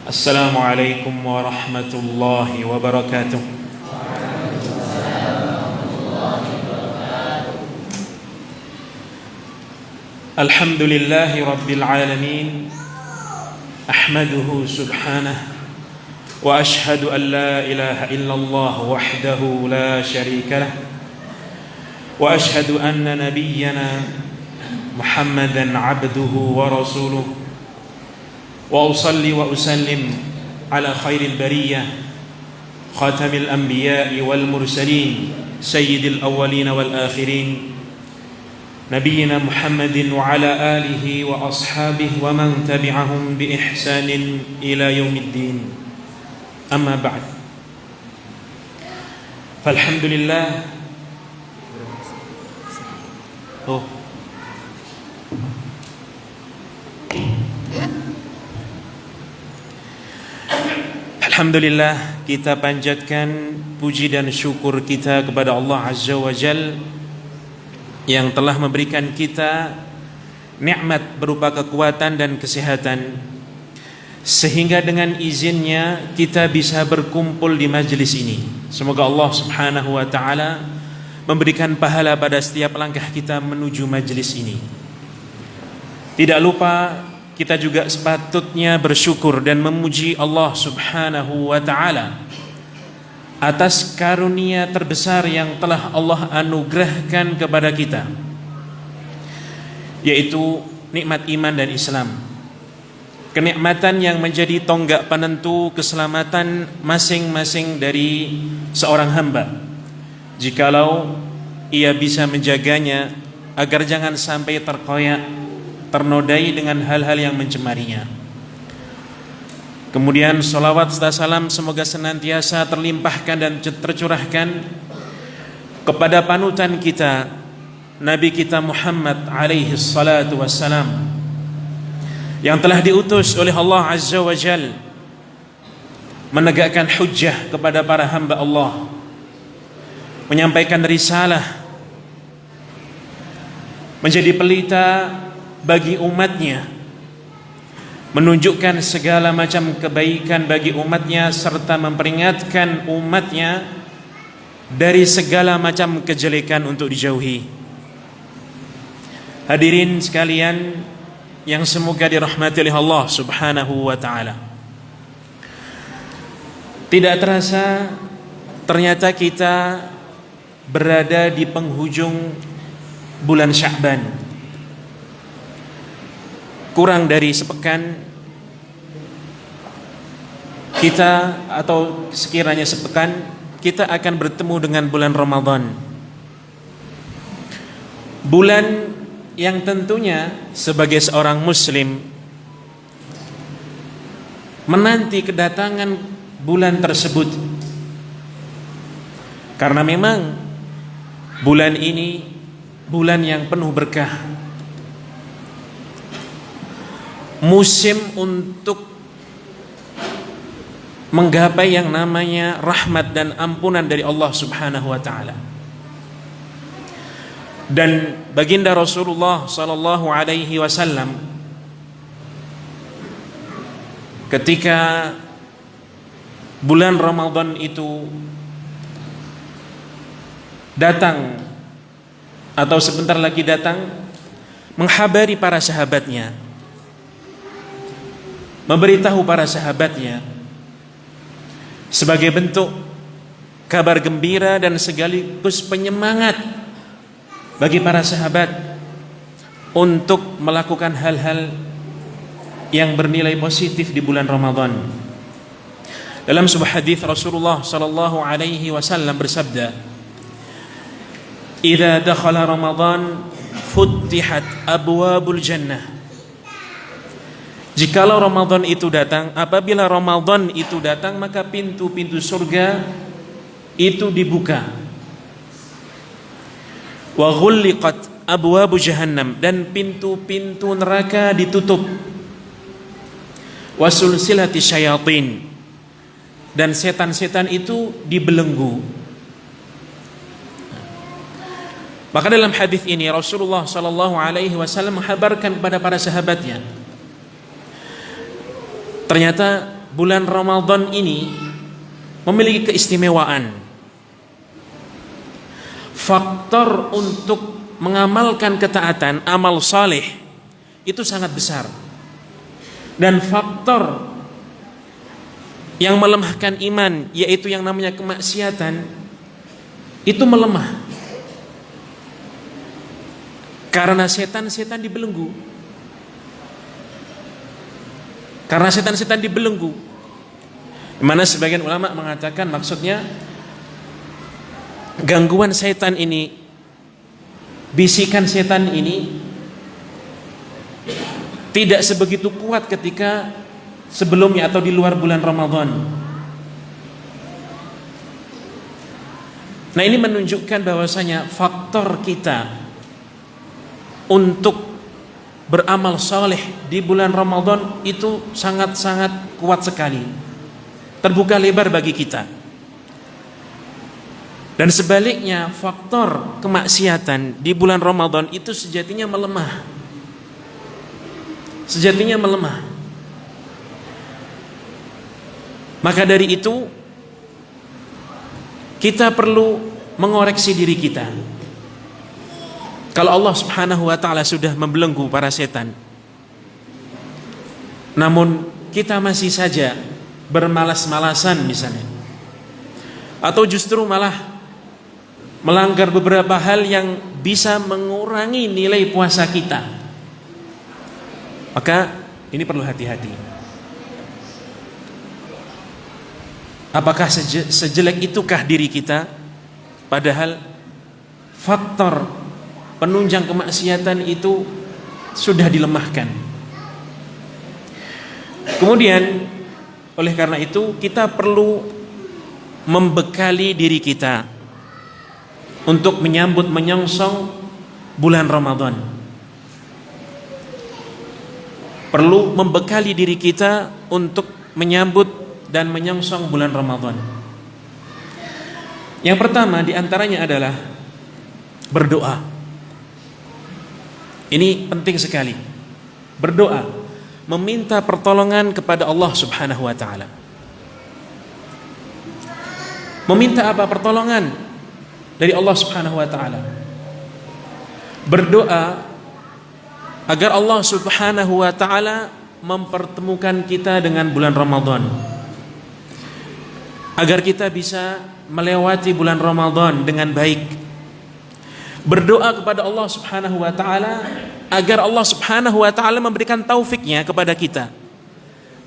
Assalamualaikum warahmatullahi wabarakatuh. Alhamdulillahi rabbil alamin. Ahmaduhu subhanahu wa ashhadu an la ilaha illallah wahdahu la syarika lah. Wa ashhadu anna nabiyyana Muhammadan abduhu wa rasuluh. Wa usalli wa usallim ala khairil bariyah khatamil anbiya'i wal mursalin sayyidil awwalin wal akhirin nabiyyina Muhammadin wa ala alihi wa ashabihi wa man tabi'ahum bi ihsanin ila yaumiddin. Amma ba'd. Falhamdulillah. Alhamdulillah, kita panjatkan puji dan syukur kita kepada Allah Azza wa Jal yang telah memberikan kita nikmat berupa kekuatan dan kesehatan, sehingga dengan izinnya kita bisa berkumpul di majlis ini. Semoga Allah Subhanahu wa ta'ala memberikan pahala pada setiap langkah kita menuju majlis ini. Tidak lupa kita juga sepatutnya bersyukur dan memuji Allah Subhanahu wa ta'ala atas karunia terbesar yang telah Allah anugerahkan kepada kita, yaitu nikmat iman dan Islam. Kenikmatan yang menjadi tonggak penentu keselamatan masing-masing dari seorang hamba, jikalau ia bisa menjaganya agar jangan sampai terkoyak, ternodai dengan hal-hal yang mencemarinya. Kemudian salawat serta salam semoga senantiasa terlimpahkan dan tercurahkan kepada panutan kita, Nabi kita Muhammad alaihi salatu wassalam, yang telah diutus oleh Allah Azza wa Jal menegakkan hujjah kepada para hamba Allah, menyampaikan risalah, menjadi pelita bagi umatnya, menunjukkan segala macam kebaikan bagi umatnya, serta memperingatkan umatnya dari segala macam kejelekan untuk dijauhi. Hadirin sekalian yang semoga dirahmati oleh Allah Subhanahu wa ta'ala, tidak terasa ternyata kita berada di penghujung bulan Sya'ban. Kurang dari sepekan kita, atau sekiranya sepekan, kita akan bertemu dengan bulan Ramadan. Bulan yang tentunya sebagai seorang muslim menanti kedatangan bulan tersebut, karena memang bulan ini bulan yang penuh berkah, musim untuk menggapai yang namanya rahmat dan ampunan dari Allah Subhanahu wa ta'ala. Dan baginda Rasulullah sallallahu alaihi wasallam ketika bulan Ramadan itu datang, atau sebentar lagi datang, menghabari para sahabatnya, memberitahu para sahabatnya sebagai bentuk kabar gembira dan sekaligus penyemangat bagi para sahabat untuk melakukan hal-hal yang bernilai positif di bulan Ramadan. Dalam sebuah hadis Rasulullah sallallahu alaihi wasallam bersabda, "Idza dakhala Ramadan futtihat abwabul jannah." Jikalau Ramadan itu datang, apabila Ramadan itu datang, maka pintu-pintu surga itu dibuka. Wa ghulliqat abwabu jahannam, dan pintu-pintu neraka ditutup. Wa sulsilati syayatin, dan setan-setan itu dibelenggu. Maka dalam hadis ini Rasulullah sallallahu alaihi wasallam menghabarkan kepada para sahabatnya, ternyata bulan Ramadan ini memiliki keistimewaan. Faktor untuk mengamalkan ketaatan, amal saleh itu sangat besar. Dan faktor yang melemahkan iman, yaitu yang namanya kemaksiatan, itu melemah. Karena setan-setan dibelenggu. Karena setan-setan dibelenggu. Mana sebagian ulama mengatakan maksudnya gangguan setan ini, bisikan setan ini tidak sebegitu kuat ketika sebelumnya atau di luar bulan Ramadan. Nah, ini menunjukkan bahwasanya faktor kita untuk beramal saleh di bulan Ramadan itu sangat-sangat kuat sekali. Terbuka lebar bagi kita. Dan sebaliknya, faktor kemaksiatan di bulan Ramadan itu sejatinya melemah. Sejatinya melemah. Maka dari itu kita perlu mengoreksi diri kita. Kalau Allah Subhanahu wa taala sudah membelenggu para setan, namun kita masih saja bermalas-malasan misalnya, atau justru malah melanggar beberapa hal yang bisa mengurangi nilai puasa kita, maka ini perlu hati-hati. Apakah sejelek itukah diri kita, padahal faktor penunjang kemaksiatan itu sudah dilemahkan. Kemudian oleh karena itu kita perlu membekali diri kita untuk menyambut menyongsong bulan Ramadan. Perlu membekali diri kita untuk menyambut dan menyongsong bulan Ramadan. Yang pertama diantaranya adalah berdoa. Ini penting sekali. Berdoa, meminta pertolongan kepada Allah Subhanahu wa taala. Meminta apa? Pertolongan dari Allah Subhanahu wa taala. Berdoa agar Allah Subhanahu wa taala mempertemukan kita dengan bulan Ramadan. Agar kita bisa melewati bulan Ramadan dengan baik. Berdoa kepada Allah Subhanahu wa taala agar Allah Subhanahu wa taala memberikan taufiknya kepada kita.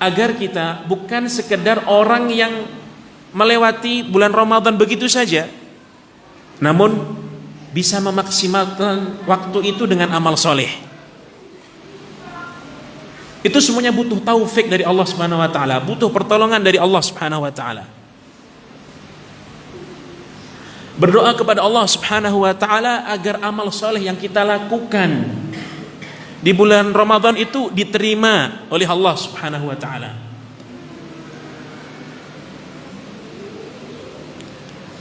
Agar kita bukan sekedar orang yang melewati bulan Ramadan begitu saja, namun bisa memaksimalkan waktu itu dengan amal soleh. Itu semuanya butuh taufik dari Allah Subhanahu wa taala, butuh pertolongan dari Allah Subhanahu wa taala. Berdoa kepada Allah Subhanahu wa taala agar amal soleh yang kita lakukan di bulan Ramadan itu diterima oleh Allah Subhanahu wa taala.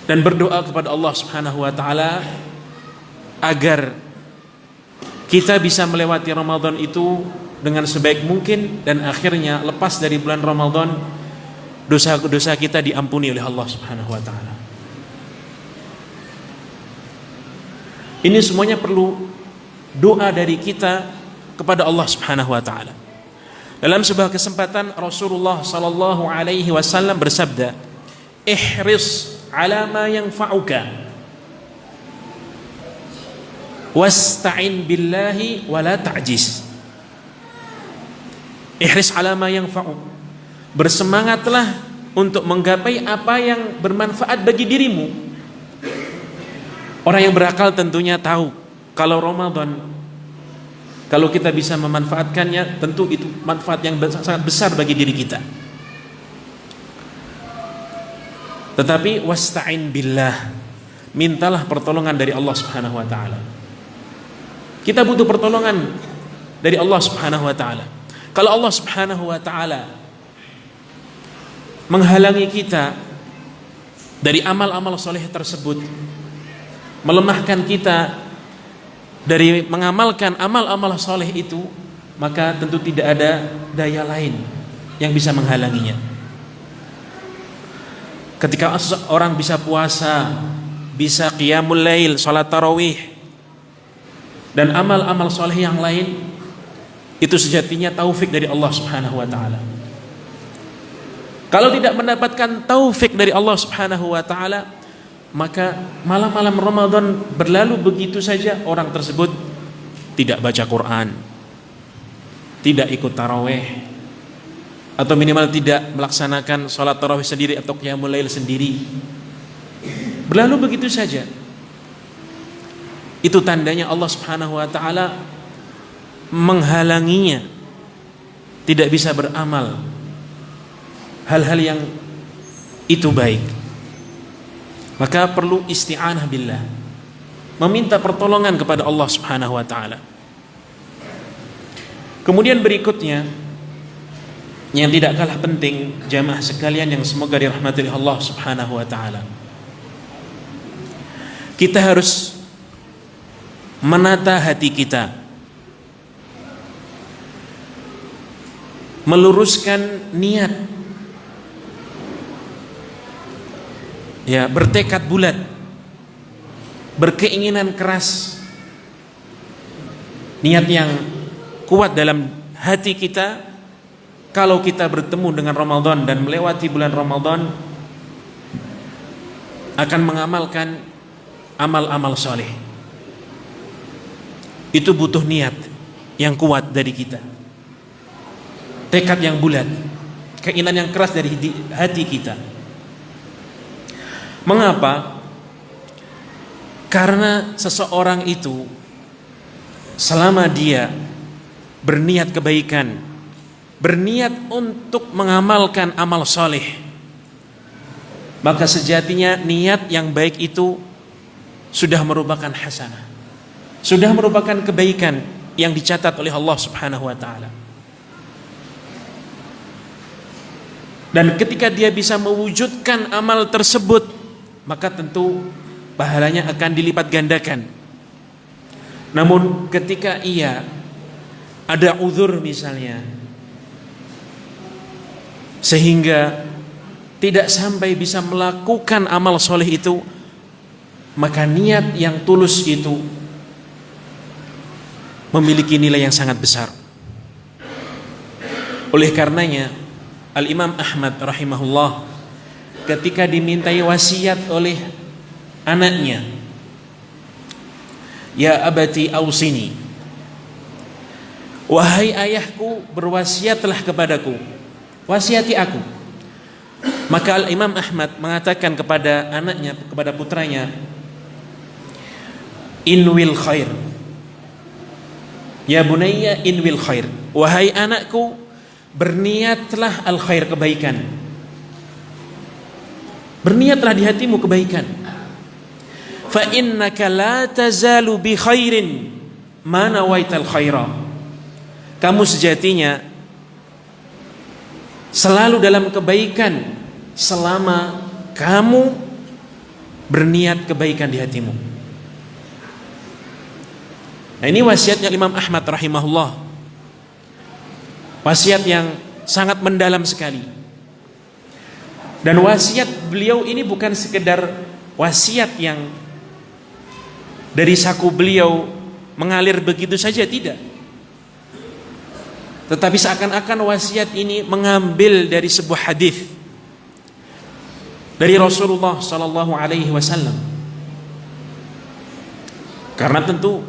Dan berdoa kepada Allah Subhanahu wa taala agar kita bisa melewati Ramadan itu dengan sebaik mungkin dan akhirnya lepas dari bulan Ramadan dosa-dosa kita diampuni oleh Allah Subhanahu wa taala. Ini semuanya perlu doa dari kita kepada Allah Subhanahu wa taala. Dalam sebuah kesempatan Rasulullah sallallahu alaihi wasallam bersabda, "Ihris ala ma yanfa'uka wasta'in billahi wa la ta'jiz." Ihris ala ma yanfa'uk. Bersemangatlah untuk menggapai apa yang bermanfaat bagi dirimu. Orang yang berakal tentunya tahu kalau Ramadan, kalau kita bisa memanfaatkannya, tentu itu manfaat yang sangat besar bagi diri kita. Tetapi wasta'in billah, mintalah pertolongan dari Allah Subhanahu wa taala. Kita butuh pertolongan dari Allah Subhanahu wa taala. Kalau Allah Subhanahu wa taala menghalangi kita dari amal-amal soleh tersebut, melemahkan kita dari mengamalkan amal-amal soleh itu, maka tentu tidak ada daya lain yang bisa menghalanginya. Ketika orang bisa puasa, bisa qiyamul lail, salat tarawih, dan amal-amal soleh yang lain, itu sejatinya taufik dari Allah Subhanahu wa ta'ala. Kalau tidak mendapatkan taufik dari Allah Subhanahu wa ta'ala, maka malam-malam Ramadan berlalu begitu saja, orang tersebut tidak baca Quran, tidak ikut tarawih, atau minimal tidak melaksanakan sholat tarawih sendiri atau qiyamul lail sendiri. Berlalu begitu saja. Itu tandanya Allah Subhanahu wa ta'ala menghalanginya, tidak bisa beramal hal-hal yang itu baik. Maka perlu isti'anah billah, meminta pertolongan kepada Allah Subhanahu wa ta'ala. Kemudian berikutnya, yang tidak kalah penting, jamaah sekalian yang semoga dirahmati Allah Subhanahu wa ta'ala, kita harus menata hati kita, meluruskan niat, ya, bertekad bulat, berkeinginan keras, niat yang kuat dalam hati kita. Kalau kita bertemu dengan Ramadan dan melewati bulan Ramadan, akan mengamalkan amal-amal soleh. Itu butuh niat yang kuat dari kita, tekad yang bulat, keinginan yang keras dari hati kita. Mengapa? Karena seseorang itu selama dia berniat kebaikan, berniat untuk mengamalkan amal soleh, maka sejatinya niat yang baik itu sudah merupakan hasanah, sudah merupakan kebaikan yang dicatat oleh Allah Subhanahu wa ta'ala. Dan ketika dia bisa mewujudkan amal tersebut, maka tentu pahalanya akan dilipat gandakan. Namun ketika ia ada uzur misalnya, sehingga tidak sampai bisa melakukan amal soleh itu, maka niat yang tulus itu memiliki nilai yang sangat besar. Oleh karenanya Al-Imam Ahmad rahimahullah ketika dimintai wasiat oleh anaknya, ya abati ausini, wahai ayahku, berwasiatlah kepadaku, wasiati aku. Maka Al-Imam Ahmad mengatakan kepada anaknya, kepada putranya, inwil khair, ya bunayya inwil khair, wahai anakku, berniatlah al khair, kebaikan. Berniatlah di hatimu kebaikan. Fa innaka la tazalu bi khairin ma nawaital khaira. Kamu sejatinya selalu dalam kebaikan selama kamu berniat kebaikan di hatimu. Nah, ini wasiatnya Imam Ahmad rahimahullah. Wasiat yang sangat mendalam sekali. Dan wasiat beliau ini bukan sekedar wasiat yang dari saku beliau mengalir begitu saja, tidak. Tetapi seakan-akan wasiat ini mengambil dari sebuah hadis dari Rasulullah sallallahu alaihi wasallam. Karena tentu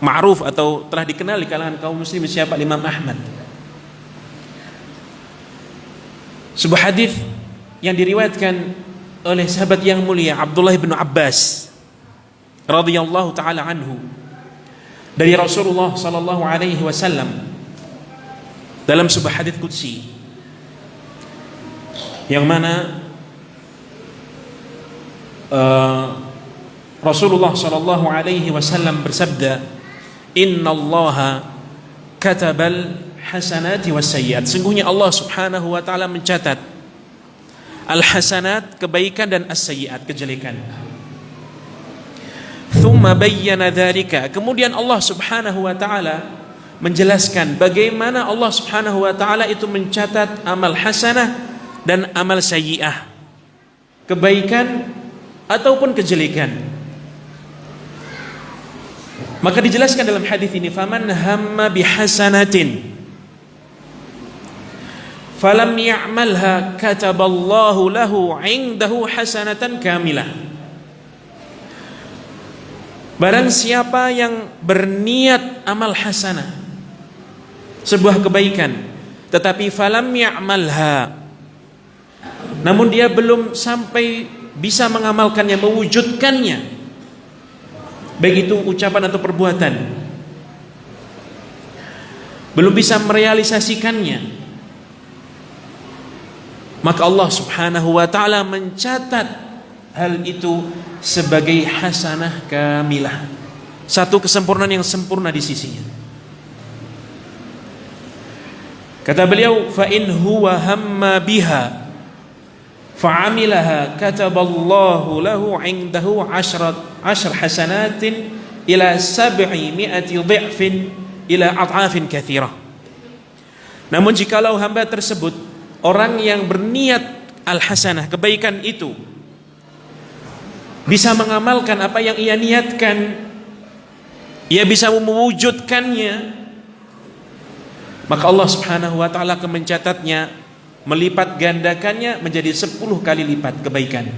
ma'ruf atau telah dikenal di kalangan kaum muslimin siapa Imam Ahmad. Sebuah hadis yang diriwayatkan oleh sahabat yang mulia Abdullah bin Abbas radhiyallahu taala anhu dari Rasulullah sallallahu alaihi wasallam dalam sebuah hadis qudsi yang mana Rasulullah sallallahu alaihi wasallam bersabda, innallaha katabal hasanati wasayyiat. Sungguhnya Allah Subhanahu wa taala mencatat al-hasanat, kebaikan, dan as-sayyiat, kejelekan. Tsumma bayyana dzalika. Kemudian Allah Subhanahu wa taala menjelaskan bagaimana Allah Subhanahu wa taala itu mencatat amal hasanah dan amal sayyi'ah, kebaikan ataupun kejelekan. Maka dijelaskan dalam hadis ini, faman hamma bihasanatin falam ya'malha kataballahu lahu 'indahu hasanatan kamilah. Barang siapa yang berniat amal hasanah, sebuah kebaikan, tetapi falam ya'malha, namun dia belum sampai bisa mengamalkannya, mewujudkannya, baik itu ucapan atau perbuatan, belum bisa merealisasikannya, maka Allah Subhanahu wa taala mencatat hal itu sebagai hasanah kamilah, satu kesempurnaan yang sempurna di sisinya. Kata beliau, fa in huwa hamma biha fa'amilaha kataballahu lahu 'indahu 10 hasanatin ila 700 dha'fin ila ad'afin katsirah. Namun jikalau hamba tersebut, orang yang berniat al-hasanah, kebaikan itu, bisa mengamalkan apa yang ia niatkan, ia bisa mewujudkannya, maka Allah Subhanahu wa taala akan mencatatnya, melipat gandakannya menjadi 10 kali lipat kebaikan.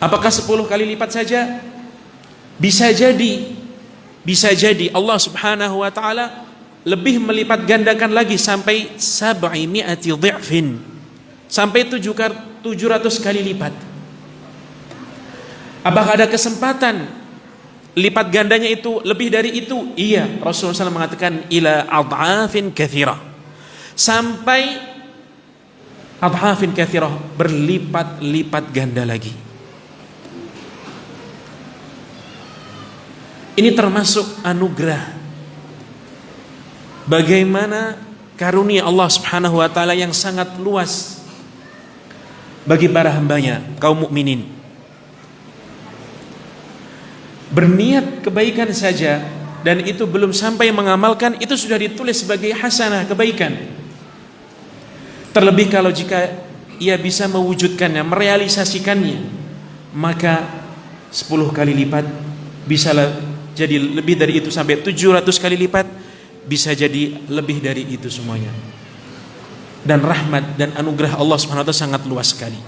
Apakah 10 kali lipat saja? Bisa jadi Allah Subhanahu wa taala lebih melipat gandakan lagi sampai 700 dha'fin, sampai 700 kali lipat. Apakah ada kesempatan lipat gandanya itu lebih dari itu? Iya, Rasulullah SAW mengatakan ila ad'afin katsirah, sampai ad'afin katsirah, berlipat-lipat ganda lagi. Ini termasuk anugerah, bagaimana karunia Allah Subhanahu wa taala yang sangat luas bagi para hambanya, kaum mukminin. Berniat kebaikan saja dan itu belum sampai mengamalkan, itu sudah ditulis sebagai hasanah, kebaikan. Terlebih kalau jika ia bisa mewujudkannya, merealisasikannya, maka 10 kali lipat, bisa jadi lebih dari itu, sampai 700 kali lipat, bisa jadi lebih dari itu semuanya. Dan rahmat dan anugerah Allah Subhanahu wa taala sangat luas sekali.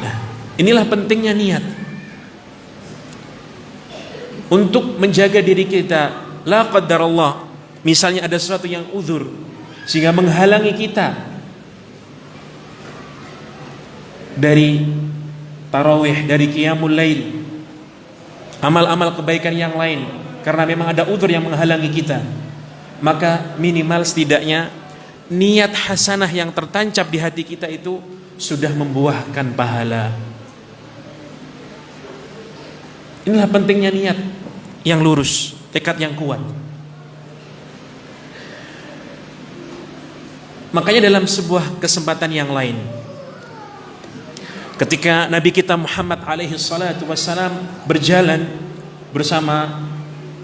Nah, inilah pentingnya niat untuk menjaga diri kita. La qadarallah, misalnya ada sesuatu yang uzur sehingga menghalangi kita dari tarawih, dari qiyamul lail, amal-amal kebaikan yang lain, karena memang ada uzur yang menghalangi kita, maka minimal setidaknya niat hasanah yang tertancap di hati kita itu sudah membuahkan pahala. Inilah pentingnya niat yang lurus, tekad yang kuat. Makanya dalam sebuah kesempatan yang lain, ketika Nabi kita Muhammad alaihi salatu wassalam berjalan bersama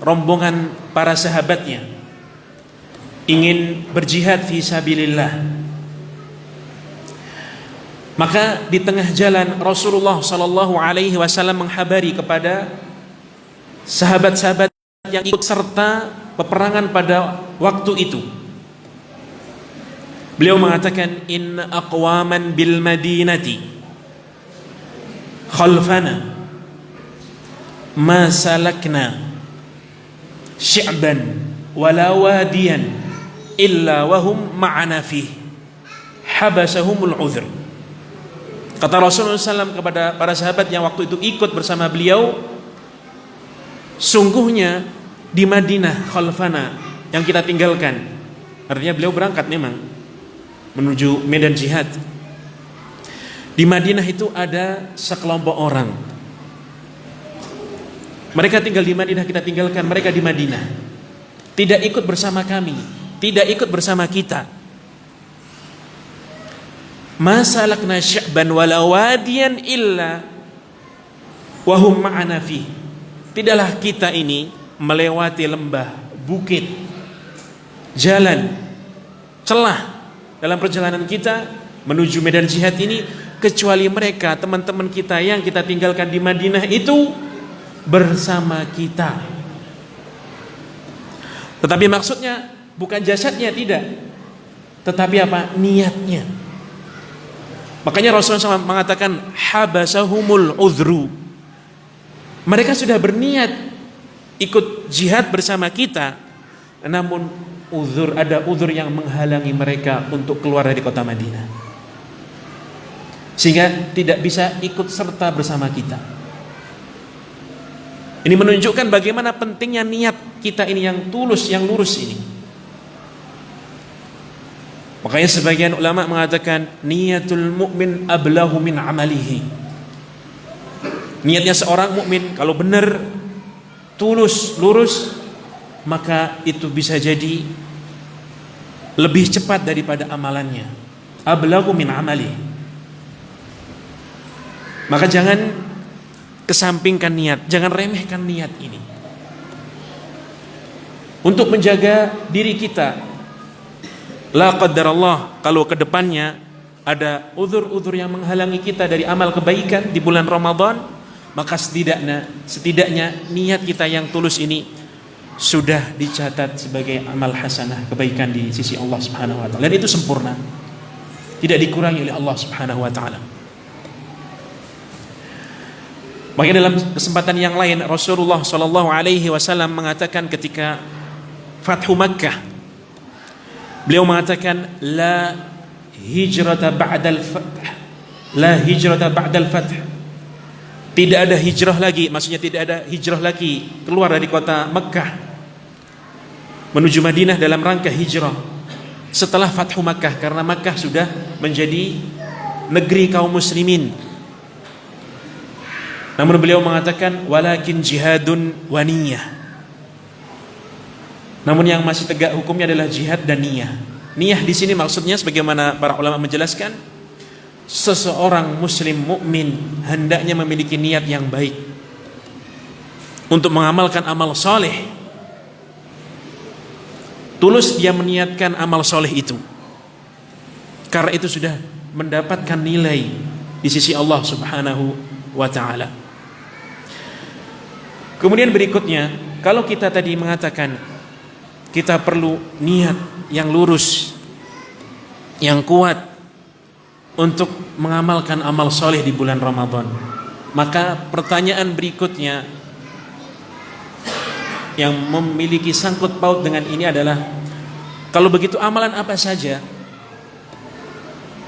rombongan para sahabatnya, ingin berjihad fi sabilillah, maka di tengah jalan Rasulullah sallallahu alaihi wasallam menghabari kepada sahabat-sahabat yang ikut serta peperangan pada waktu itu. Beliau mengatakan, inna aqwaman bil madinati khalfana ma salakna syi'ban wala wadiyan illa wahum ma'ana fih habasahumul uzr. Kata Rasulullah SAW kepada para sahabat yang waktu itu ikut bersama beliau, sungguhnya di Madinah khalfana, yang kita tinggalkan, artinya beliau berangkat memang menuju medan jihad. Di Madinah itu ada sekelompok orang, mereka tinggal di Madinah, kita tinggalkan mereka di Madinah, tidak ikut bersama kami, tidak ikut bersama kita. Ma salakna sya'ban wala wadiyan illa wa hum ma'ana fi. Tidaklah kita ini melewati lembah, bukit, jalan, celah dalam perjalanan kita menuju medan jihad ini kecuali mereka, teman-teman kita yang kita tinggalkan di Madinah itu bersama kita. Tetapi maksudnya bukan jasadnya, tidak, tetapi apa? Niatnya. Makanya Rasulullah SAW mengatakan habasahumul udhru. Mereka sudah berniat ikut jihad bersama kita, namun ada uzur yang menghalangi mereka untuk keluar dari kota Madinah, sehingga tidak bisa ikut serta bersama kita. Ini menunjukkan bagaimana pentingnya niat kita ini yang tulus, yang lurus ini. Makanya sebagian ulama mengatakan niatul mu'min ablahu min amalihi. Niatnya seorang mukmin kalau benar, tulus, lurus, maka itu bisa jadi lebih cepat daripada amalannya. Ablahu min amali. Maka jangan kesampingkan niat, jangan remehkan niat ini. Untuk menjaga diri kita, la qadarallah, kalau kedepannya ada uzur-uzur yang menghalangi kita dari amal kebaikan di bulan Ramadan, maka setidaknya niat kita yang tulus ini sudah dicatat sebagai amal hasanah, kebaikan di sisi Allah Subhanahu wa taala, dan itu sempurna, tidak dikurangi oleh Allah Subhanahu wa taala. Makanya dalam kesempatan yang lain Rasulullah sallallahu alaihi wasallam mengatakan ketika Fathu Makkah, beliau mengatakan la hijrata ba'dal fath, la hijrata ba'dal fath. Tidak ada hijrah lagi, maksudnya tidak ada hijrah lagi keluar dari kota Makkah menuju Madinah dalam rangka hijrah setelah Fathu Makkah, karena Makkah sudah menjadi negeri kaum muslimin. Namun beliau mengatakan walakin jihadun wa niyah. Namun yang masih tegak hukumnya adalah jihad dan niyah. Niyah di sini maksudnya sebagaimana para ulama menjelaskan, seseorang muslim mukmin hendaknya memiliki niat yang baik untuk mengamalkan amal soleh. Tulus dia meniatkan amal soleh itu, karena itu sudah mendapatkan nilai di sisi Allah Subhanahu wa ta'ala. Kemudian berikutnya, kalau kita tadi mengatakan kita perlu niat yang lurus, yang kuat untuk mengamalkan amal soleh di bulan Ramadan, maka pertanyaan berikutnya yang memiliki sangkut paut dengan ini adalah, kalau begitu amalan apa saja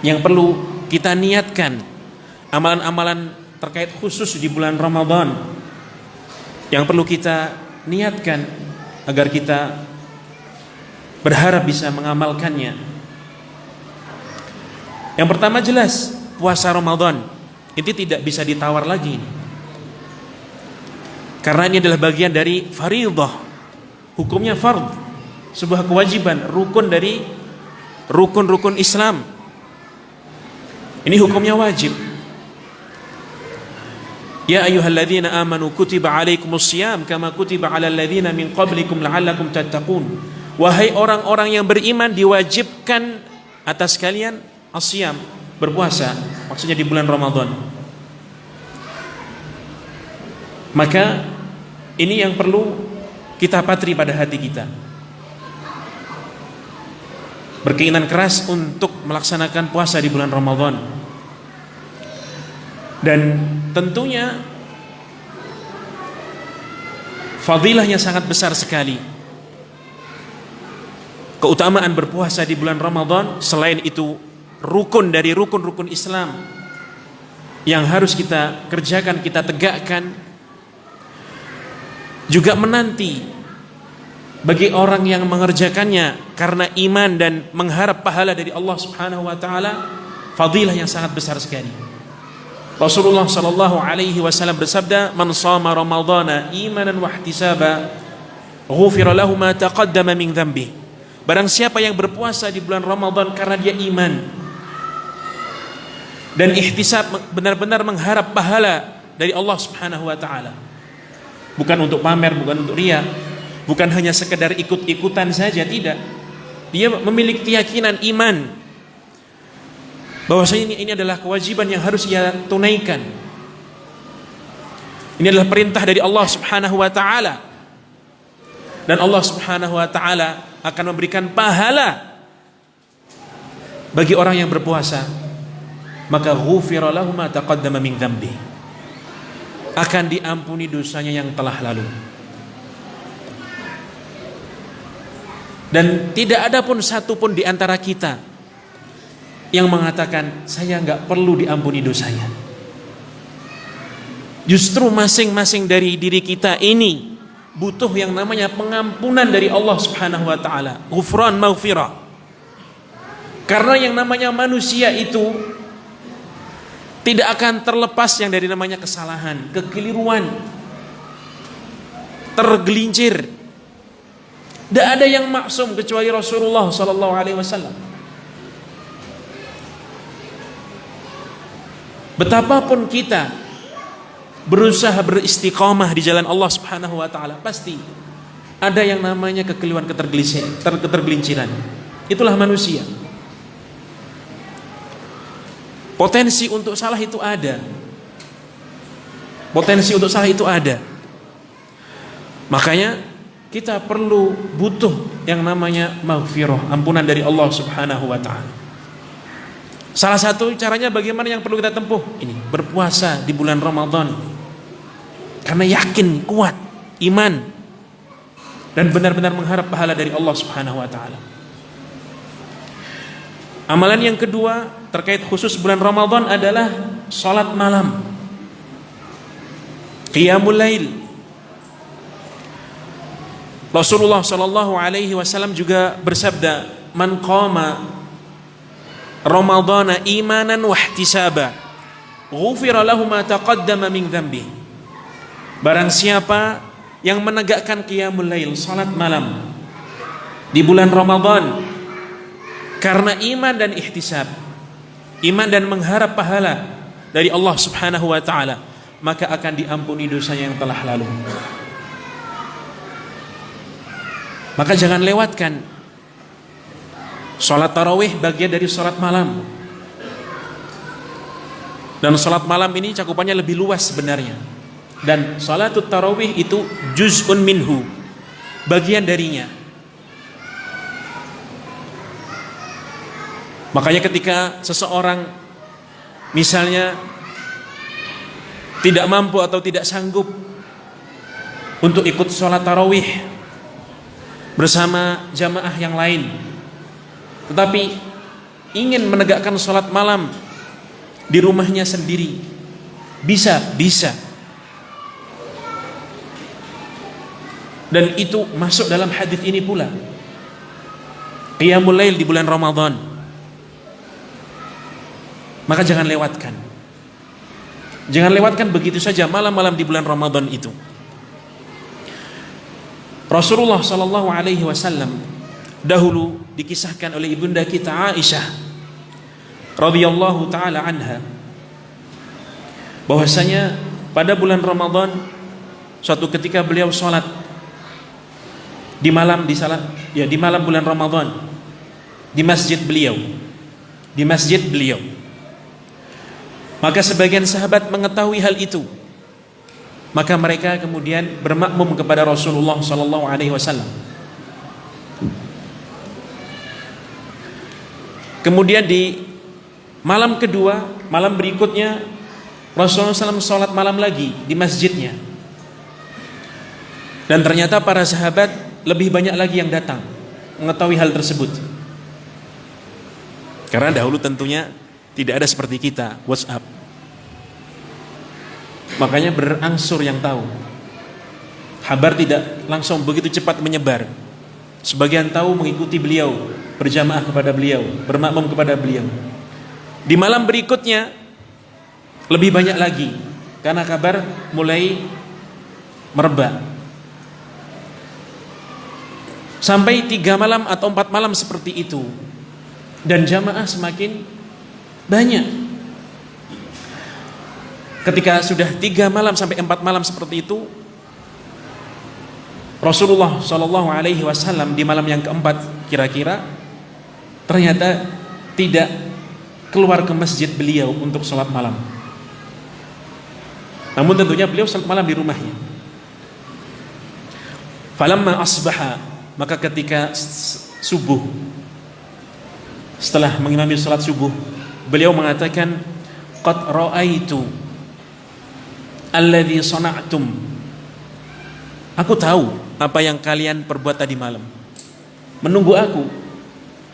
yang perlu kita niatkan, amalan-amalan terkait khusus di bulan Ramadan yang perlu kita niatkan agar kita berharap bisa mengamalkannya. Yang pertama jelas puasa Ramadan. Ini tidak bisa ditawar lagi, karena ini adalah bagian dari fardhah. Hukumnya fard, sebuah kewajiban, rukun dari rukun-rukun Islam. Ini hukumnya wajib. Ya ayyuhalladzina amanu kutiba alaikumusiyam kama kutiba alal ladzina min qablikum la'allakum tattaqun. Wahai orang-orang yang beriman, diwajibkan atas kalian asyam, berpuasa, maksudnya di bulan Ramadan. Maka ini yang perlu kita patri pada hati kita, berkeinginan keras untuk melaksanakan puasa di bulan Ramadan. Dan tentunya fadilahnya sangat besar sekali. Keutamaan berpuasa di bulan Ramadan, selain itu rukun dari rukun-rukun Islam yang harus kita kerjakan, kita tegakkan, juga menanti bagi orang yang mengerjakannya karena iman dan mengharap pahala dari Allah Subhanahu wa taala, fadilah yang sangat besar sekali. Rasulullah sallallahu alaihi wasallam bersabda, "Man shama ramadhana imanan wa ihtisaba, ghufira lahu ma taqaddama min dhanbi." Barang siapa yang berpuasa di bulan Ramadan karena dia iman dan ihtisab, benar-benar mengharap pahala dari Allah Subhanahu wa taala. Bukan untuk pamer, bukan untuk riya, bukan hanya sekedar ikut-ikutan saja, tidak. Dia memiliki keyakinan iman bahwasanya ini adalah kewajiban yang harus ia tunaikan. Ini adalah perintah dari Allah Subhanahu wa taala. Dan Allah Subhanahu wa taala akan memberikan pahala bagi orang yang berpuasa. Maka ghufira lahu ma taqaddama min dzambi. Akan diampuni dosanya yang telah lalu. Dan tidak ada pun satu pun di antara kita yang mengatakan saya enggak perlu diampuni dosanya. Justru masing-masing dari diri kita ini butuh yang namanya pengampunan dari Allah Subhanahu wa taala, ghufran maghfirah. Karena yang namanya manusia itu tidak akan terlepas yang dari namanya kesalahan, kekeliruan, tergelincir. Tidak ada yang maksum kecuali Rasulullah sallallahu alaihi wasallam. Betapapun kita berusaha beristiqamah di jalan Allah Subhanahu wa taala, pasti ada yang namanya kekeliruan, ketergelinciran. Itulah manusia. Potensi untuk salah itu ada. Potensi untuk salah itu ada. Makanya kita butuh yang namanya maghfirah, ampunan dari Allah Subhanahu wa taala. Salah satu caranya bagaimana yang perlu kita tempuh? Ini, berpuasa di bulan Ramadan. Karena yakin, kuat, iman, dan benar-benar mengharap pahala dari Allah Subhanahu wa taala. Amalan yang kedua terkait khusus bulan Ramadan adalah salat malam, qiyamul lail. Rasulullah sallallahu alaihi wasallam juga bersabda, "Man qama Ramadhana imanan wa ihtisaba, ghufira lahu ma taqaddama min dzambi." Barang siapa yang menegakkan qiyamul lail, salat malam di bulan Ramadan karena iman dan ihtisab, iman dan mengharap pahala dari Allah Subhanahu wa taala, maka akan diampuni dosanya yang telah lalu. Maka jangan lewatkan salat tarawih, bagian dari salat malam. Dan salat malam ini cakupannya lebih luas sebenarnya. Dan salatut tarawih itu juz'un minhu, bagian darinya. Makanya ketika seseorang misalnya tidak mampu atau tidak sanggup untuk ikut sholat tarawih bersama jamaah yang lain, tetapi ingin menegakkan sholat malam di rumahnya sendiri, bisa. Dan itu masuk dalam hadis ini pula, qiyamul lail di bulan Ramadan. Maka jangan lewatkan. Jangan lewatkan begitu saja malam-malam di bulan Ramadan itu. Rasulullah sallallahu alaihi wasallam dahulu dikisahkan oleh ibunda kita Aisyah radhiyallahu taala anha bahwasanya pada bulan Ramadan suatu ketika beliau salat di malam bulan Ramadan di masjid beliau. Maka sebagian sahabat mengetahui hal itu. Maka mereka kemudian bermakmum kepada Rasulullah sallallahu alaihi wasallam. Kemudian di malam kedua, malam berikutnya Rasulullah SAW sholat malam lagi di masjidnya. Dan ternyata para sahabat lebih banyak lagi yang datang mengetahui hal tersebut. Karena dahulu tentunya tidak ada seperti kita, WhatsApp. Makanya berangsur yang tahu. Kabar tidak langsung begitu cepat menyebar. Sebagian tahu mengikuti beliau, berjamaah kepada beliau, bermakmum kepada beliau. Di malam berikutnya lebih banyak lagi, karena kabar mulai merebak. Sampai 3 malam atau 4 malam seperti itu. Dan jamaah semakin banyak. Ketika sudah 3 malam sampai 4 malam seperti itu, Rasulullah Shallallahu Alaihi Wasallam di malam yang keempat kira-kira ternyata tidak keluar ke masjid beliau untuk sholat malam. Namun tentunya beliau sholat malam di rumahnya. Falamma asbaha, maka ketika subuh, setelah mengimami sholat subuh, beliau mengatakan, qad ra'aitu alladhi sana'tum. Aku tahu apa yang kalian perbuat tadi malam. Menunggu aku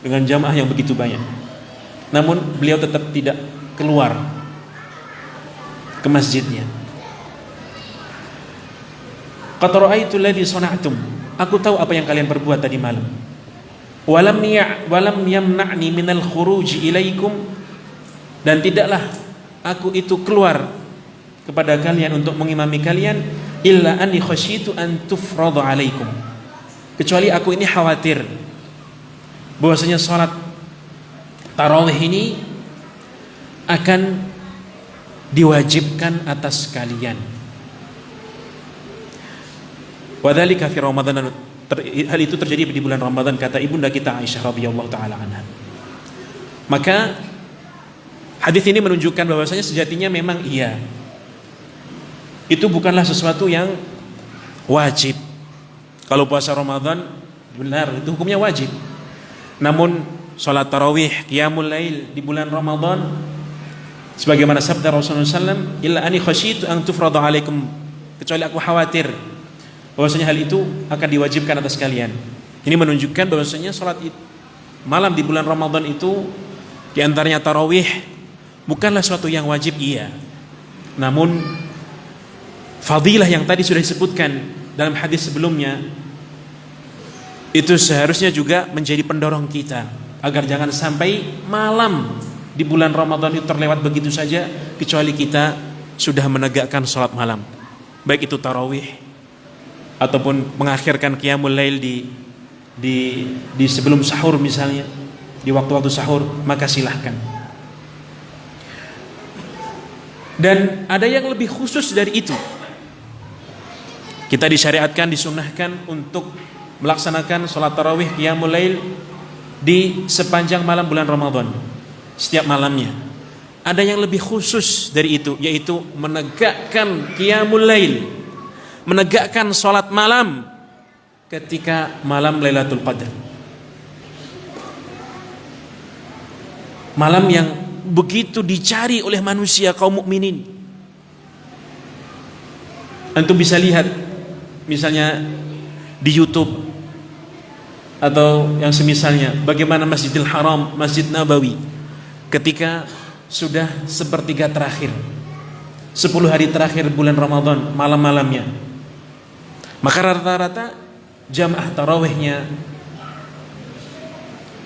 dengan jamaah yang begitu banyak. Namun beliau tetap tidak keluar ke masjidnya. Qad ra'aitu alladhi sana'tum. Aku tahu apa yang kalian perbuat tadi malam. Walam yamna'ni minal khuruj ilaikum. Dan tidaklah aku itu keluar kepada kalian untuk mengimami kalian illa anni khasyitu an tufrada alaikum. Kecuali aku ini khawatir bahwasanya salat tarawih ini akan diwajibkan atas kalian. Wadzalika fi Ramadan, hal itu terjadi di bulan Ramadan, kata ibunda kita Aisyah radhiyallahu taala anha. Maka hadis ini menunjukkan bahwasanya sejatinya memang iya, itu bukanlah sesuatu yang wajib. Kalau puasa Ramadan benar itu hukumnya wajib. Namun salat tarawih, qiyamul lail di bulan Ramadan, sebagaimana sabda Rasulullah SAW, illa ani khasyitu an tufrada alaikum, kecuali aku khawatir bahwasanya hal itu akan diwajibkan atas kalian. Ini menunjukkan bahwasanya salat malam di bulan Ramadan itu di antaranya tarawih bukanlah suatu yang wajib, iya. Namun fadilah yang tadi sudah disebutkan dalam hadis sebelumnya itu seharusnya juga menjadi pendorong kita agar jangan sampai malam di bulan Ramadan itu terlewat begitu saja kecuali kita sudah menegakkan sholat malam, baik itu tarawih ataupun mengakhirkan qiyamul lail di sebelum sahur misalnya, di waktu-waktu sahur, maka silahkan. Dan ada yang lebih khusus dari itu. Kita disyariatkan, disunnahkan untuk melaksanakan sholat tarawih qiyamul lail di sepanjang malam bulan Ramadan, setiap malamnya. Ada yang lebih khusus dari itu, yaitu menegakkan qiyamul lail, menegakkan sholat malam ketika malam Lailatul Qadar, malam yang begitu dicari oleh manusia kaum mukminin. Antum bisa lihat misalnya di YouTube atau yang semisalnya, bagaimana Masjidil Haram, Masjid Nabawi ketika sudah sepertiga terakhir, 10 hari terakhir bulan Ramadan, malam-malamnya, maka rata-rata jamaah tarawihnya,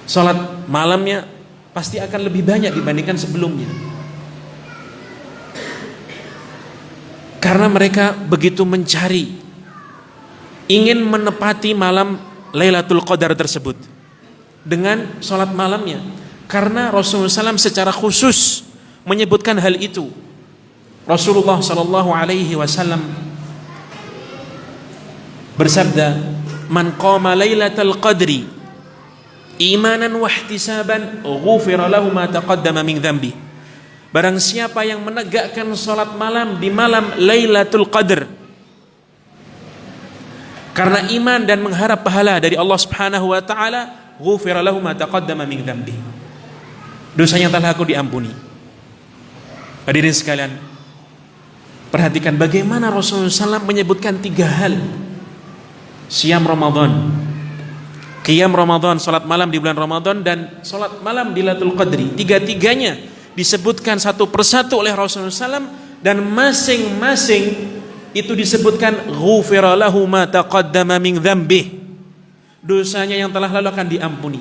sholat malamnya pasti akan lebih banyak dibandingkan sebelumnya, karena mereka begitu mencari, ingin menepati malam Lailatul Qadar tersebut dengan sholat malamnya. Karena Rasulullah SAW secara khusus menyebutkan hal itu. Rasulullah SAW bersabda, man qama Lailatul Qadri imanan wa ihtisaban ghufira lahu ma taqaddama min dhanbi. Barang siapa yang menegakkan sholat malam di malam Lailatul Qadar karena iman dan mengharap pahala dari Allah Subhanahu wa taala, ghufira lahu ma taqaddama min dhanbi. Dosanya telah aku diampuni. Hadirin sekalian, perhatikan bagaimana Rasulullah SAW menyebutkan 3 hal: Siyam Ramadan, Qiyam Ramadan, salat malam di bulan Ramadan, dan salat malam di Lailatul Qadri. 3-tiganya disebutkan satu persatu oleh Rasulullah SAW, dan masing-masing itu disebutkan ghufira lahu ma taqaddama min dzambih, dosanya yang telah lalu akan diampuni.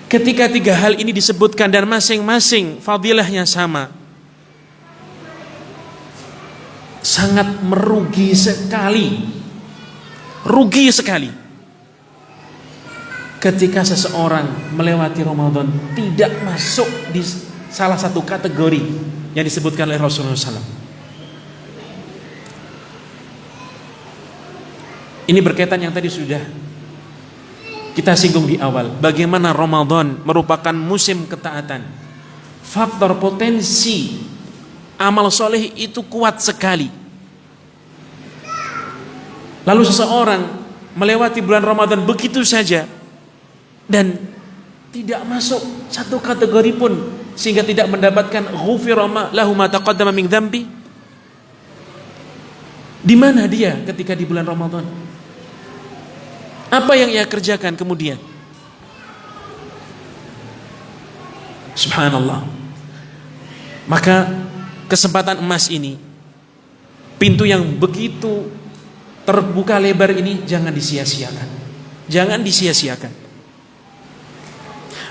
Ketika 3 hal ini disebutkan dan masing-masing fadilahnya sama, sangat merugi sekali, rugi sekali ketika seseorang melewati Ramadan tidak masuk di salah satu kategori yang disebutkan oleh Rasulullah SAW. Ini berkaitan yang tadi sudah kita singgung di awal, bagaimana Ramadan merupakan musim ketaatan. Faktor potensi amal soleh itu kuat sekali. Lalu seseorang melewati bulan Ramadan begitu saja dan tidak masuk satu kategori pun, sehingga tidak mendapatkan ghufira lahu ma taqaddama min dzambi. Di mana dia ketika di bulan Ramadan? Apa yang ia kerjakan kemudian? Subhanallah. Maka kesempatan emas ini, pintu yang begitu terbuka lebar ini, jangan disia-siakan. Jangan disia-siakan.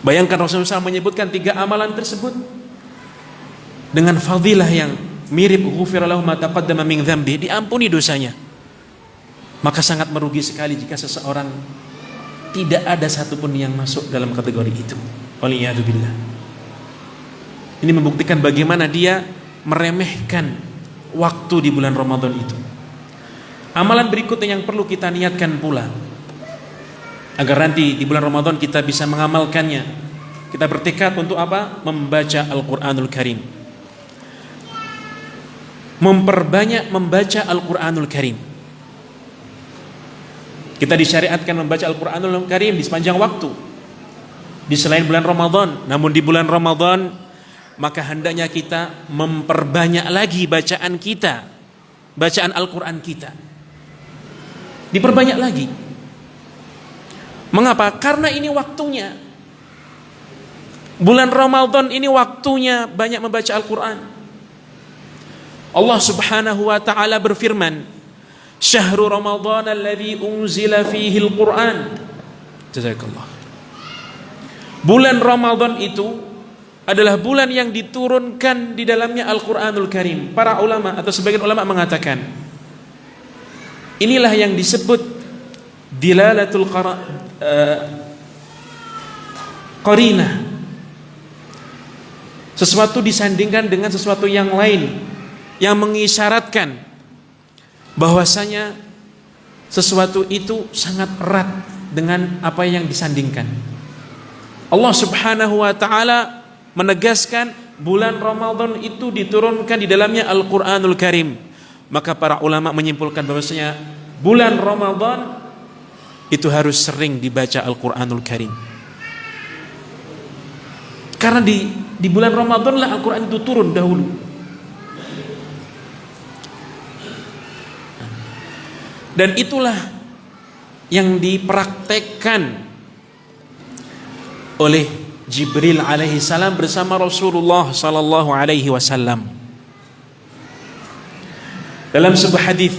Bayangkan Rasulullah SAW menyebutkan 3 amalan tersebut dengan fadilah yang mirip, ghufira lahu ma taqaddama min dzambi, diampuni dosanya. Maka sangat merugi sekali jika seseorang tidak ada satupun yang masuk dalam kategori itu. Waliyadzubillah. Ini membuktikan bagaimana dia meremehkan waktu di bulan Ramadan itu. Amalan berikutnya yang perlu kita niatkan pula, agar nanti di bulan Ramadan kita bisa mengamalkannya. Kita bertekad untuk apa? Membaca Al-Quranul Karim. Memperbanyak membaca Al-Quranul Karim. Kita disyariatkan membaca Al-Quranul Karim di sepanjang waktu, di selain bulan Ramadan. Namun di bulan Ramadan, maka hendaknya kita memperbanyak lagi bacaan kita, bacaan Al-Quran kita, diperbanyak lagi. Mengapa? Karena ini waktunya. Bulan Ramadan ini waktunya banyak membaca Al-Quran. Allah Subhanahu wa ta'ala berfirman, Syahrul Ramadan alladzi unzila fihi al-Quran. Jazakallah. Bulan Ramadan itu adalah bulan yang diturunkan di dalamnya Al-Quranul Karim. Para ulama atau sebagian ulama mengatakan, inilah yang disebut dilalatul qarinah. Sesuatu disandingkan dengan sesuatu yang lain, yang mengisyaratkan bahwasanya sesuatu itu sangat erat dengan apa yang disandingkan. Allah Subhanahu wa ta'ala menegaskan bulan Ramadan itu diturunkan di dalamnya Al-Quranul Karim. Maka para ulama menyimpulkan bahwasanya bulan Ramadan itu harus sering dibaca Al-Quranul Karim. Karena di bulan Ramadan lah Al-Quran itu turun dahulu. Dan itulah yang dipraktekkan oleh Jibril alaihi salam bersama Rasulullah sallallahu alaihi wasallam. Dalam sebuah hadis,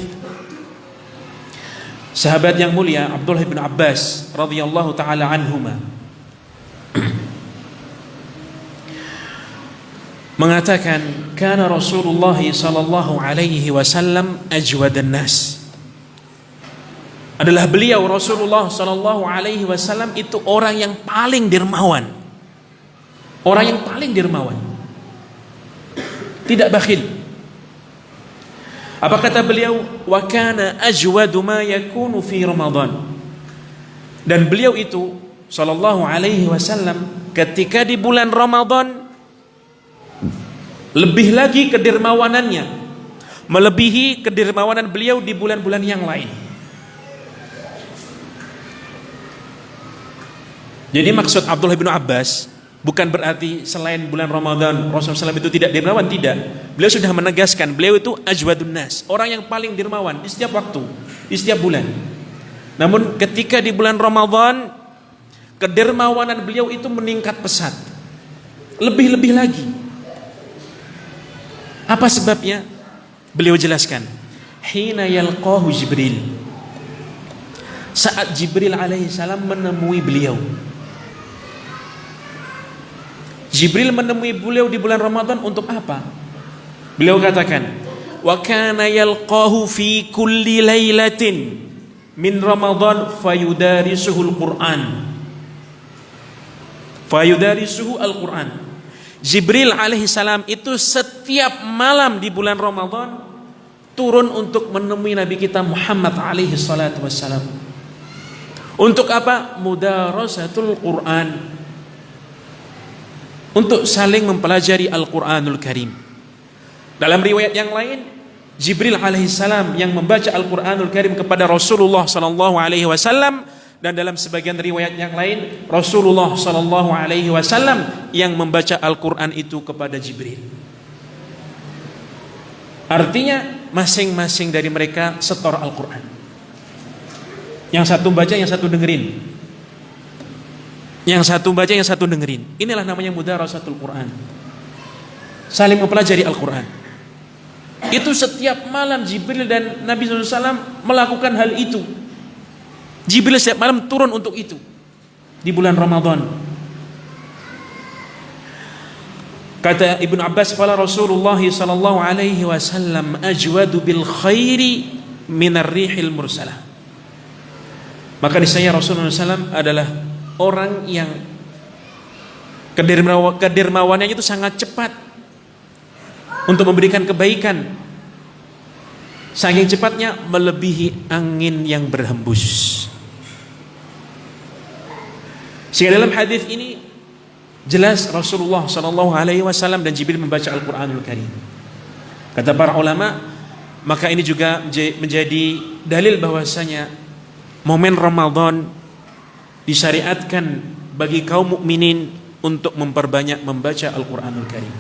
sahabat yang mulia Abdullah bin Abbas radhiyallahu taala anhuma mengatakan, kana Rasulullah sallallahu alaihi wasallam ajwadan nas. Adalah beliau Rasulullah sallallahu alaihi wasallam itu orang yang paling dermawan. Orang yang paling dermawan. Tidak bakhil. Apa kata beliau? Wa kana ajwadu ma yakunu fi Ramadan. Dan beliau itu sallallahu alaihi wasallam ketika di bulan Ramadan lebih lagi kedermawanannya melebihi kedermawanan beliau di bulan-bulan yang lain. Jadi maksud Abdullah bin Abbas bukan berarti selain bulan Ramadan Rasulullah SAW itu tidak dermawan, tidak. Beliau sudah menegaskan beliau itu ajwadun nas, orang yang paling dermawan di setiap waktu, di setiap bulan. Namun ketika di bulan Ramadan, kedermawanan beliau itu meningkat pesat, lebih-lebih lagi. Apa sebabnya? Beliau jelaskan, hina yalqahu Jibril, saat Jibril alaihi salam menemui beliau. Jibril menemui beliau di bulan Ramadan untuk apa? Beliau katakan, wa kana yalqahu fi kulli lailatin min Ramadan fayudarisuhul Quran. Fayudarisuhu al-Quran. Jibril alaihi salam itu setiap malam di bulan Ramadan turun untuk menemui Nabi kita Muhammad alaihi salatu wassalam. Untuk apa? Mudarasatul Quran. Untuk saling mempelajari Al-Quranul Karim. Dalam riwayat yang lain, Jibril alaihi salam yang membaca Al-Quranul Karim kepada Rasulullah sallallahu alaihi wasallam, dan dalam sebagian riwayat yang lain Rasulullah sallallahu alaihi wasallam yang membaca Al-Quran itu kepada Jibril. Artinya masing-masing dari mereka setor Al-Quran. Yang satu baca, yang satu dengerin. Yang satu baca, yang satu dengerin. Inilah namanya mudarasatul Quran. Saling mempelajari Al-Quran. Itu setiap malam Jibril dan Nabi SAW melakukan hal itu. Jibril setiap malam turun untuk itu di bulan Ramadan. Kata Ibnu Abbas, "Qala Rasulullah sallallahu alaihi wasallam ajwadu bil khairi minar rihil mursalah." Maka niscaya Rasulullah SAW adalah orang yang kedermawanannya itu sangat cepat untuk memberikan kebaikan, saking cepatnya melebihi angin yang berhembus. Sehingga dalam hadis ini jelas Rasulullah sallallahu alaihi wasallam dan Jibril membaca Al-Qur'anul Karim. Kata para ulama, maka ini juga menjadi dalil bahwasanya momen Ramadan disyariatkan bagi kaum mukminin untuk memperbanyak membaca Al-Qur'anul Karim.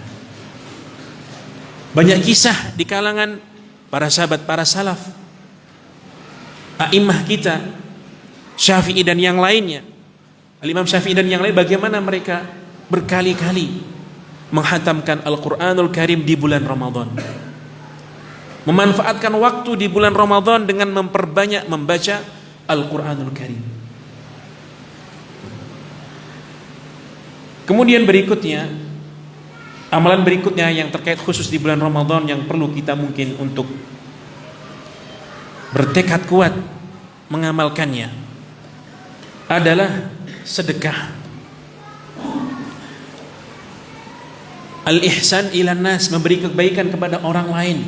Banyak kisah di kalangan para sahabat, para salaf, a'immah kita, Syafi'i dan yang lainnya, Al-Imam Syafi'i dan yang lain, bagaimana mereka berkali-kali menghatamkan Al-Quranul Karim di bulan Ramadan, memanfaatkan waktu di bulan Ramadan dengan memperbanyak membaca Al-Quranul Karim. Kemudian berikutnya, amalan berikutnya yang terkait khusus di bulan Ramadan yang perlu kita mungkin untuk bertekad kuat mengamalkannya adalah sedekah. Al-ihsan ilan nas, memberi kebaikan kepada orang lain.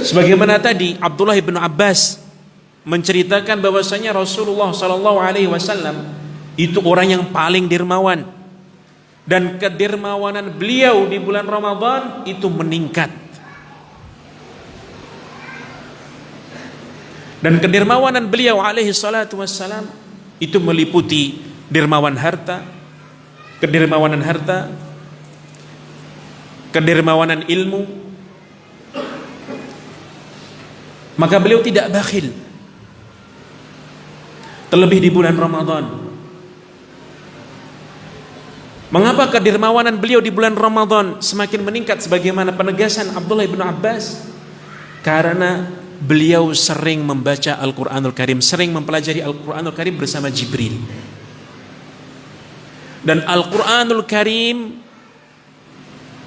Sebagaimana tadi Abdullah bin Abbas menceritakan bahwasanya Rasulullah sallallahu alaihi wasallam itu orang yang paling dermawan, dan kedermawanan beliau di bulan Ramadan itu meningkat. Dan kedermawanan beliau alaihi salatu wassalam itu meliputi dermawanan harta, kedermawanan ilmu. Maka beliau tidak bakhil, terlebih di bulan Ramadan. Mengapa kedermawanan beliau di bulan Ramadan semakin meningkat sebagaimana penegasan Abdullah bin Abbas? Karena beliau sering membaca Al-Quranul Karim, sering mempelajari Al-Quranul Karim bersama Jibril. Dan Al-Quranul Karim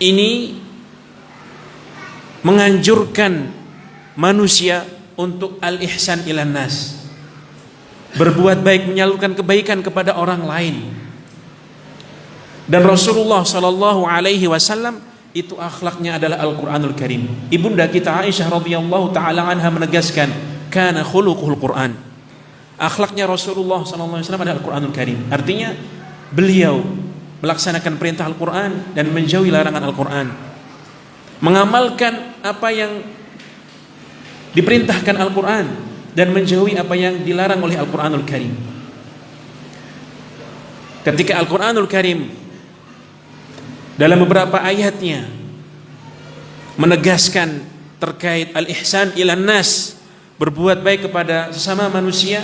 ini menganjurkan manusia untuk al-ihsan ilan nas, berbuat baik, menyalurkan kebaikan kepada orang lain. Dan Rasulullah sallallahu alaihi wasallam itu akhlaknya adalah Al-Quranul Karim. Ibunda kita Aisyah radhiyallahu taala anha menegaskan, kana khuluquhul Quran. Akhlaknya Rasulullah sallallahu alaihi wasallam adalah Al-Quranul Karim. Artinya beliau melaksanakan perintah Al-Quran dan menjauhi larangan Al-Quran, mengamalkan apa yang diperintahkan Al-Quran dan menjauhi apa yang dilarang oleh Al-Quranul Karim. Ketika Al-Quranul Karim dalam beberapa ayatnya menegaskan terkait al-ihsan ilan nas, berbuat baik kepada sesama manusia,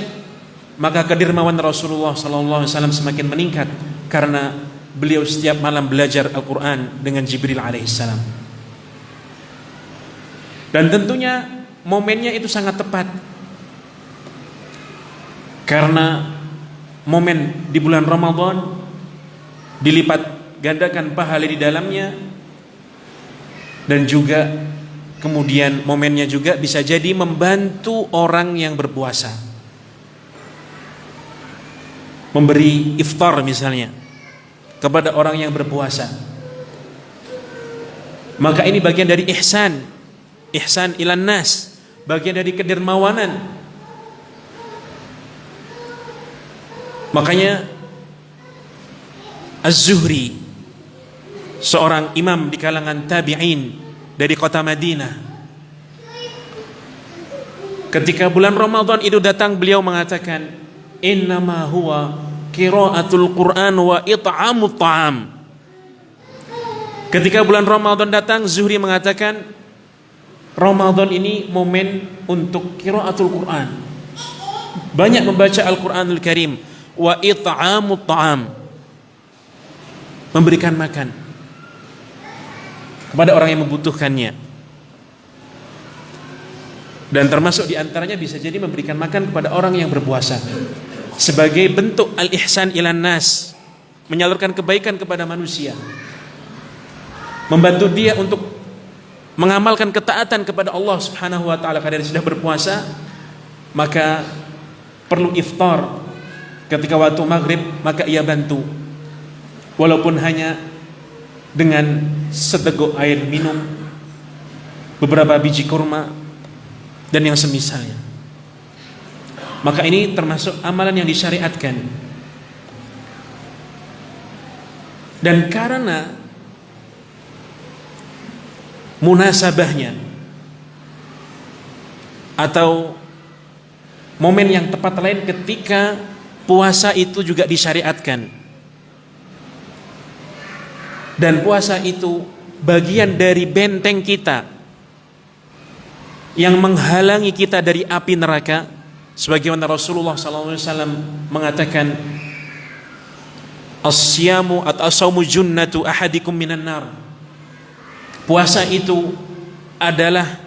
maka kedermawan Rasulullah sallallahu alaihi wasallam semakin meningkat karena beliau setiap malam belajar Al-Quran dengan Jibril alaihissalam. Dan tentunya momennya itu sangat tepat, karena momen di bulan Ramadan dilipat gandakan pahala di dalamnya, dan juga kemudian momennya juga bisa jadi membantu orang yang berpuasa, memberi iftar misalnya, kepada orang yang berpuasa. Maka ini bagian dari ihsan ilan nas, bagian dari kedermawanan. Makanya Az-Zuhri, seorang imam di kalangan tabi'in dari kota Madinah, ketika bulan Ramadan itu datang, beliau mengatakan, innama huwa qiraatul Qur'an wa it'amut ta'am. Ketika bulan Ramadan datang, Zuhri mengatakan, Ramadan ini momen untuk qiraatul Qur'an, banyak membaca Al-Qur'anul Karim, wa it'amut ta'am, memberikan makan kepada orang yang membutuhkannya. Dan termasuk diantaranya bisa jadi memberikan makan kepada orang yang berpuasa, sebagai bentuk al-ihsan ilan nas, menyalurkan kebaikan kepada manusia, membantu dia untuk mengamalkan ketaatan kepada Allah Subhanahu wa ta'ala. Karena dia sudah berpuasa, maka perlu iftar ketika waktu maghrib, maka ia bantu, walaupun hanya dengan seteguk air minum, beberapa biji kurma, dan yang semisalnya. Maka ini termasuk amalan yang disyariatkan. Dan karena munasabahnya atau momen yang tepat lain ketika puasa itu juga disyariatkan, dan puasa itu bagian dari benteng kita yang menghalangi kita dari api neraka, sebagaimana Rasulullah SAW mengatakan, as-siyamu at-asawmu junnatu ahadikum minan nar. Puasa itu adalah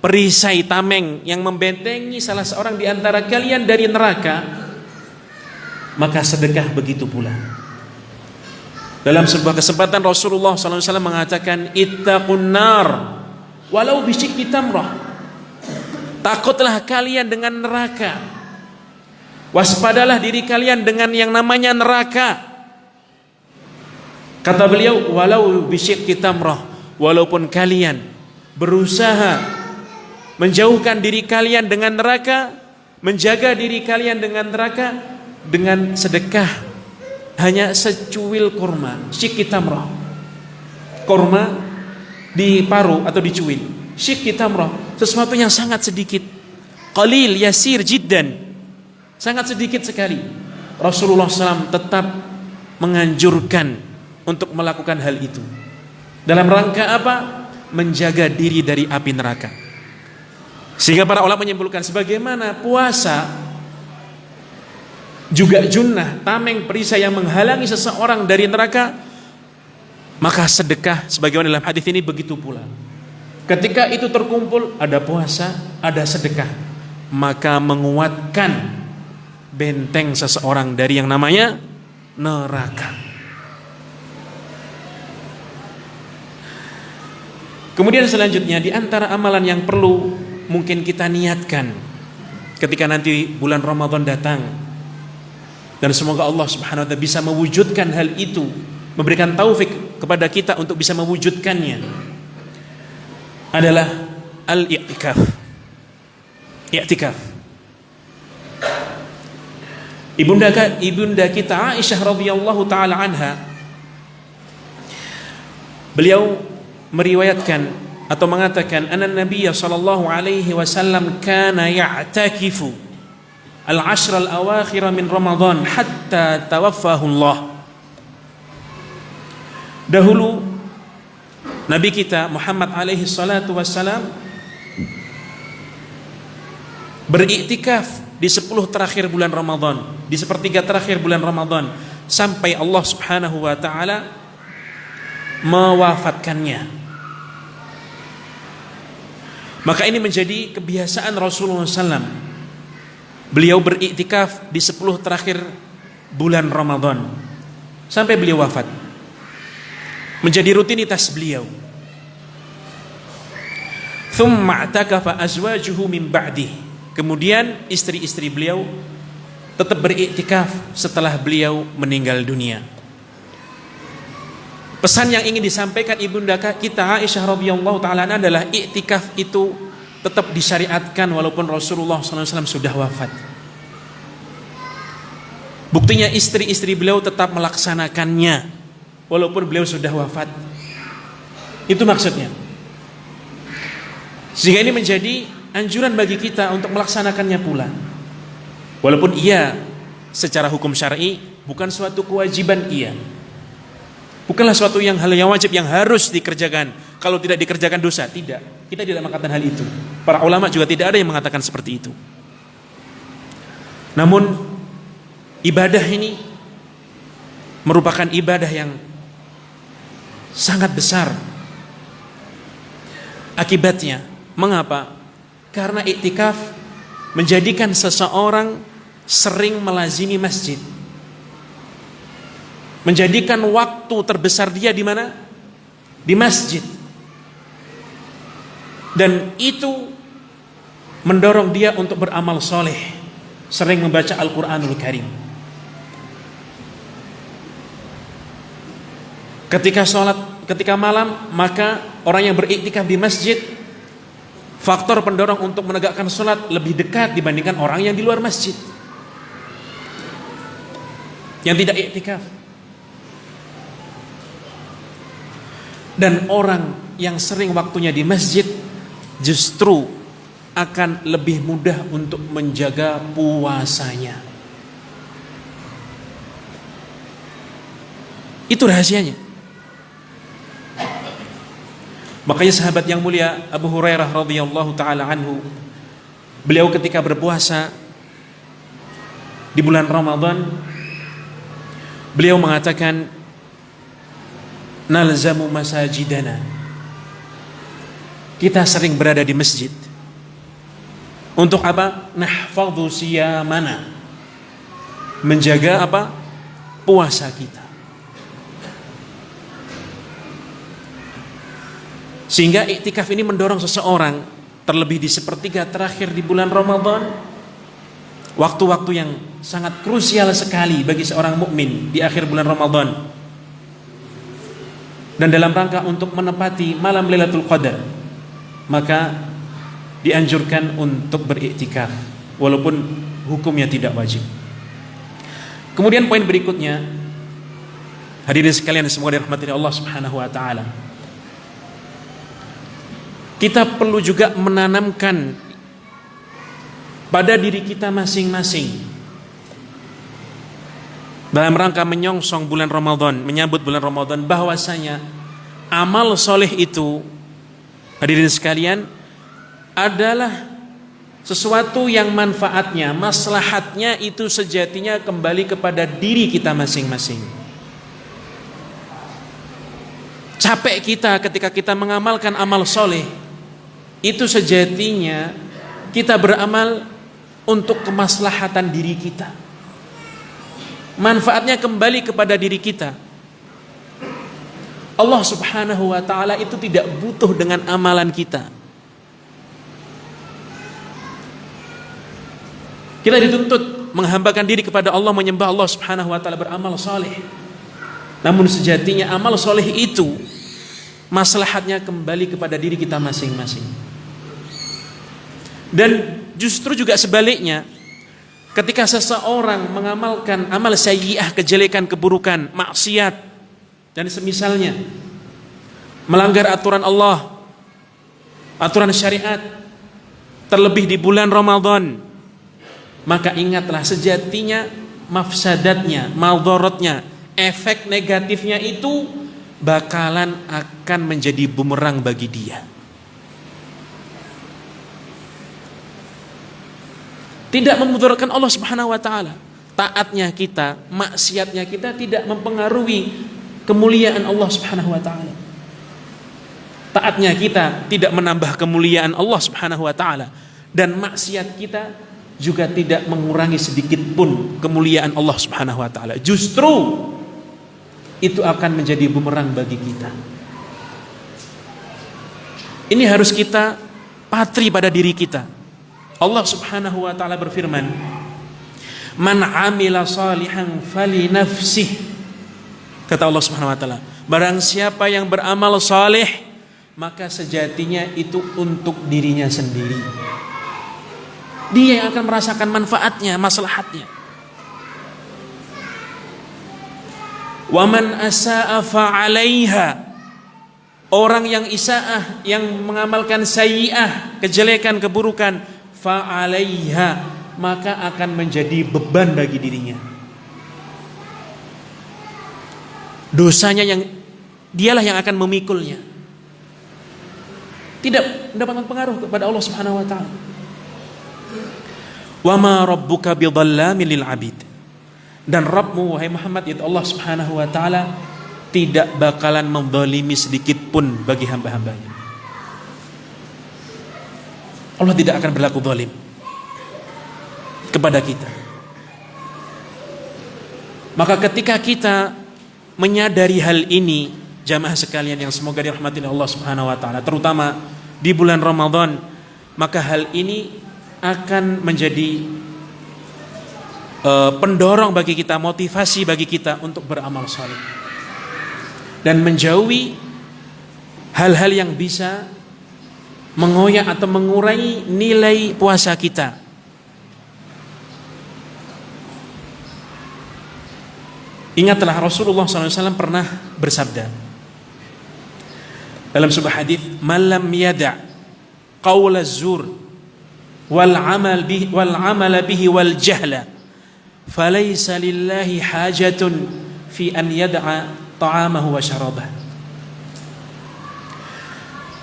perisai tameng yang membentengi salah seorang di antara kalian dari neraka. Maka sedekah begitu pula. Dalam sebuah kesempatan Rasulullah SAW mengatakan, ittaqun nar walau bisyikki tamrah. Takutlah kalian dengan neraka, waspadalah diri kalian dengan yang namanya neraka. Kata beliau, walau bisyikki tamrah, walaupun kalian berusaha menjauhkan diri kalian dengan neraka, menjaga diri kalian dengan neraka, dengan sedekah hanya secuil kurma, syikki tamrah, kurma di paru atau dicuil. Syikki tamrah, sesuatu yang sangat sedikit, qalil, yasir, jiddan, sangat sedikit sekali. Rasulullah SAW tetap menganjurkan untuk melakukan hal itu. Dalam rangka apa? Menjaga diri dari api neraka. Sehingga para ulama menyimpulkan, sebagaimana puasa juga junnah, tameng, perisai yang menghalangi seseorang dari neraka, maka sedekah sebagaimana dalam hadis ini begitu pula. Ketika itu terkumpul, ada puasa, ada sedekah, maka menguatkan benteng seseorang dari yang namanya neraka. Kemudian selanjutnya, di antara amalan yang perlu mungkin kita niatkan ketika nanti bulan Ramadan datang, dan semoga Allah Subhanahu wa ta'ala bisa mewujudkan hal itu, memberikan taufik kepada kita untuk bisa mewujudkannya, adalah al-i'tikaf. I'tikaf. Ibunda kita Aisyah radhiyallahu taala anha, beliau meriwayatkan atau mengatakan, anna Nabiy sallallahu alaihi wasallam kana ya'takifu al-ashr al-awakhir min Ramadan hatta tawaffahu Allah. Dahulu Nabi kita Muhammad alaihi salatu wassalam beriktikaf di 10 terakhir bulan Ramadan, di sepertiga terakhir bulan Ramadan, sampai Allah Subhanahu wa ta'ala mewafatkannya. Maka ini menjadi kebiasaan Rasulullah SAW. Beliau beriktikaf di 10 terakhir bulan Ramadan sampai beliau wafat, menjadi rutinitas beliau. Thumma i'takafa azwajuhu min ba'dih. Kemudian istri-istri beliau tetap beriktikaf setelah beliau meninggal dunia. Pesan yang ingin disampaikan ibunda kita Aisyah radhiyallahu taala adalah iktikaf itu tetap disyariatkan walaupun Rasulullah SAW sudah wafat. Buktinya istri-istri beliau tetap melaksanakannya walaupun beliau sudah wafat. Itu maksudnya. Sehingga ini menjadi anjuran bagi kita untuk melaksanakannya pula. Walaupun ia secara hukum syar'i bukan suatu kewajiban ia. Bukanlah suatu hal yang wajib yang harus dikerjakan. Kalau tidak dikerjakan dosa, tidak. Kita tidak mengatakan hal itu. Para ulama juga tidak ada yang mengatakan seperti itu. Namun ibadah ini merupakan ibadah yang sangat besar. Akibatnya, mengapa? Karena iktikaf menjadikan seseorang sering melazimi masjid. Menjadikan waktu terbesar dia di mana? Di masjid. Dan itu mendorong dia untuk beramal soleh, sering membaca Al-Quranul Karim. Ketika malam, maka orang yang beriktikaf di masjid, faktor pendorong untuk menegakkan sholat lebih dekat dibandingkan orang yang di luar masjid, yang tidak iktikaf. Dan orang yang sering waktunya di masjid justru akan lebih mudah untuk menjaga puasanya. Itu rahasianya. Makanya sahabat yang mulia Abu Hurairah radhiyallahu taala anhu, beliau ketika berpuasa di bulan Ramadan, beliau mengatakan, nalzamu masajidana. Kita sering berada di masjid. Untuk apa? Nahfadhu siyamana. Menjaga apa? Puasa kita. Sehingga iktikaf ini mendorong seseorang, terlebih di sepertiga terakhir di bulan Ramadan, waktu-waktu yang sangat krusial sekali bagi seorang mukmin di akhir bulan Ramadan. Dan dalam rangka untuk menepati malam Lailatul Qadar, maka dianjurkan untuk beriktikaf walaupun hukumnya tidak wajib. Kemudian poin berikutnya, hadirin sekalian semoga dirahmati Allah Subhanahu wa taala. Kita perlu juga menanamkan pada diri kita masing-masing dalam rangka menyongsong bulan Ramadan, menyambut bulan Ramadan, bahwasanya amal soleh itu, hadirin sekalian, adalah sesuatu yang manfaatnya, maslahatnya itu sejatinya kembali kepada diri kita masing-masing. Capek kita ketika kita mengamalkan amal soleh, itu sejatinya kita beramal untuk kemaslahatan diri kita. Manfaatnya kembali kepada diri kita. Allah Subhanahu wa taala itu tidak butuh dengan amalan kita. Kita dituntut menghambakan diri kepada Allah, menyembah Allah Subhanahu wa taala, beramal saleh. Namun sejatinya amal saleh itu maslahatnya kembali kepada diri kita masing-masing. Dan justru juga sebaliknya, ketika seseorang mengamalkan amal sayyi'ah, kejelekan, keburukan, maksiat dan semisalnya, melanggar aturan Allah, aturan syariat, terlebih di bulan Ramadan, maka ingatlah sejatinya mafsadatnya, maldorotnya, efek negatifnya itu bakalan akan menjadi bumerang bagi dia. Tidak memudaratkan Allah Subhanahu wa taala. Taatnya kita, maksiatnya kita tidak mempengaruhi kemuliaan Allah Subhanahu wa taala. Taatnya kita tidak menambah kemuliaan Allah Subhanahu wa taala, dan maksiat kita juga tidak mengurangi sedikit pun kemuliaan Allah Subhanahu wa taala. Justru itu akan menjadi bumerang bagi kita. Ini harus kita patri pada diri kita. Allah Subhanahu wa taala berfirman, "Man 'amila shalihan fali nafsih." Kata Allah Subhanahu wa taala, Barang siapa yang beramal saleh, maka sejatinya itu untuk dirinya sendiri. Dia yang akan merasakan manfaatnya, maslahatnya. Wa man asaa fa'alaiha. Orang yang isaah, yang mengamalkan sayyi'ah, kejelekan, keburukan, fa'alaiha, maka akan menjadi beban bagi dirinya. Dosanya yang dialah yang akan memikulnya. Tidak mendapatkan pengaruh kepada Allah Subhanahu wa taala. Wa ma rabbuka bidhallamin lil 'abid. Dan Rabbmu wahai Muhammad, yaitu Allah Subhanahu wa taala, tidak bakalan menzalimi sedikit pun bagi hamba-hambanya. Allah tidak akan berlaku zalim kepada kita. Maka ketika kita menyadari hal ini, jamaah sekalian yang semoga dirahmati Allah Subhanahu wa taala, terutama di bulan Ramadan, maka hal ini akan menjadi pendorong bagi kita, motivasi bagi kita untuk beramal saleh dan menjauhi hal-hal yang bisa mengoyak atau mengurangi nilai puasa kita. Ingatlah Rasulullah SAW pernah bersabda dalam sebuah hadis, "Malam yada' qaul az-zur wal amal bihi wal jahla, falaysa lillahi hajatun fi an yada'a ta'amahu wa syarabah."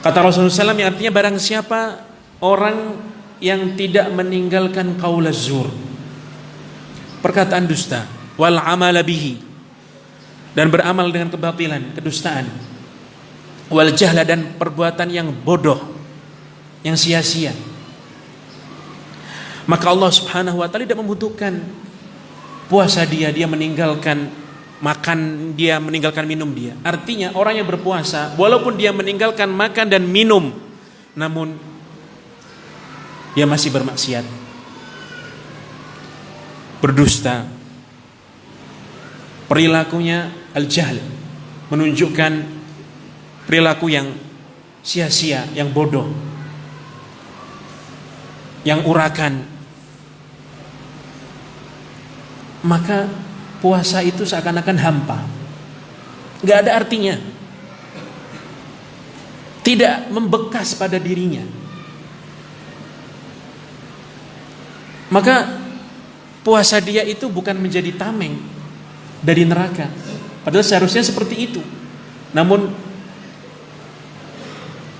Kata Rasulullah SAW, yang artinya barang siapa orang yang tidak meninggalkan qaul az-zur, perkataan dusta, wal amal bihi, dan beramal dengan kebatilan, kedustaan, wal jahla, dan perbuatan yang bodoh, yang sia-sia, maka Allah Subhanahu wa taala tidak membutuhkan puasa dia meninggalkan makan, dia meninggalkan minum dia. Artinya orang yang berpuasa, walaupun dia meninggalkan makan dan minum, namun dia masih bermaksiat, berdusta, perilakunya al-jahl, menunjukkan perilaku yang sia-sia, yang bodoh, yang urakan. Maka puasa itu seakan-akan hampa, gak ada artinya, tidak membekas pada dirinya. Maka puasa dia itu bukan menjadi tameng dari neraka, padahal seharusnya seperti itu. Namun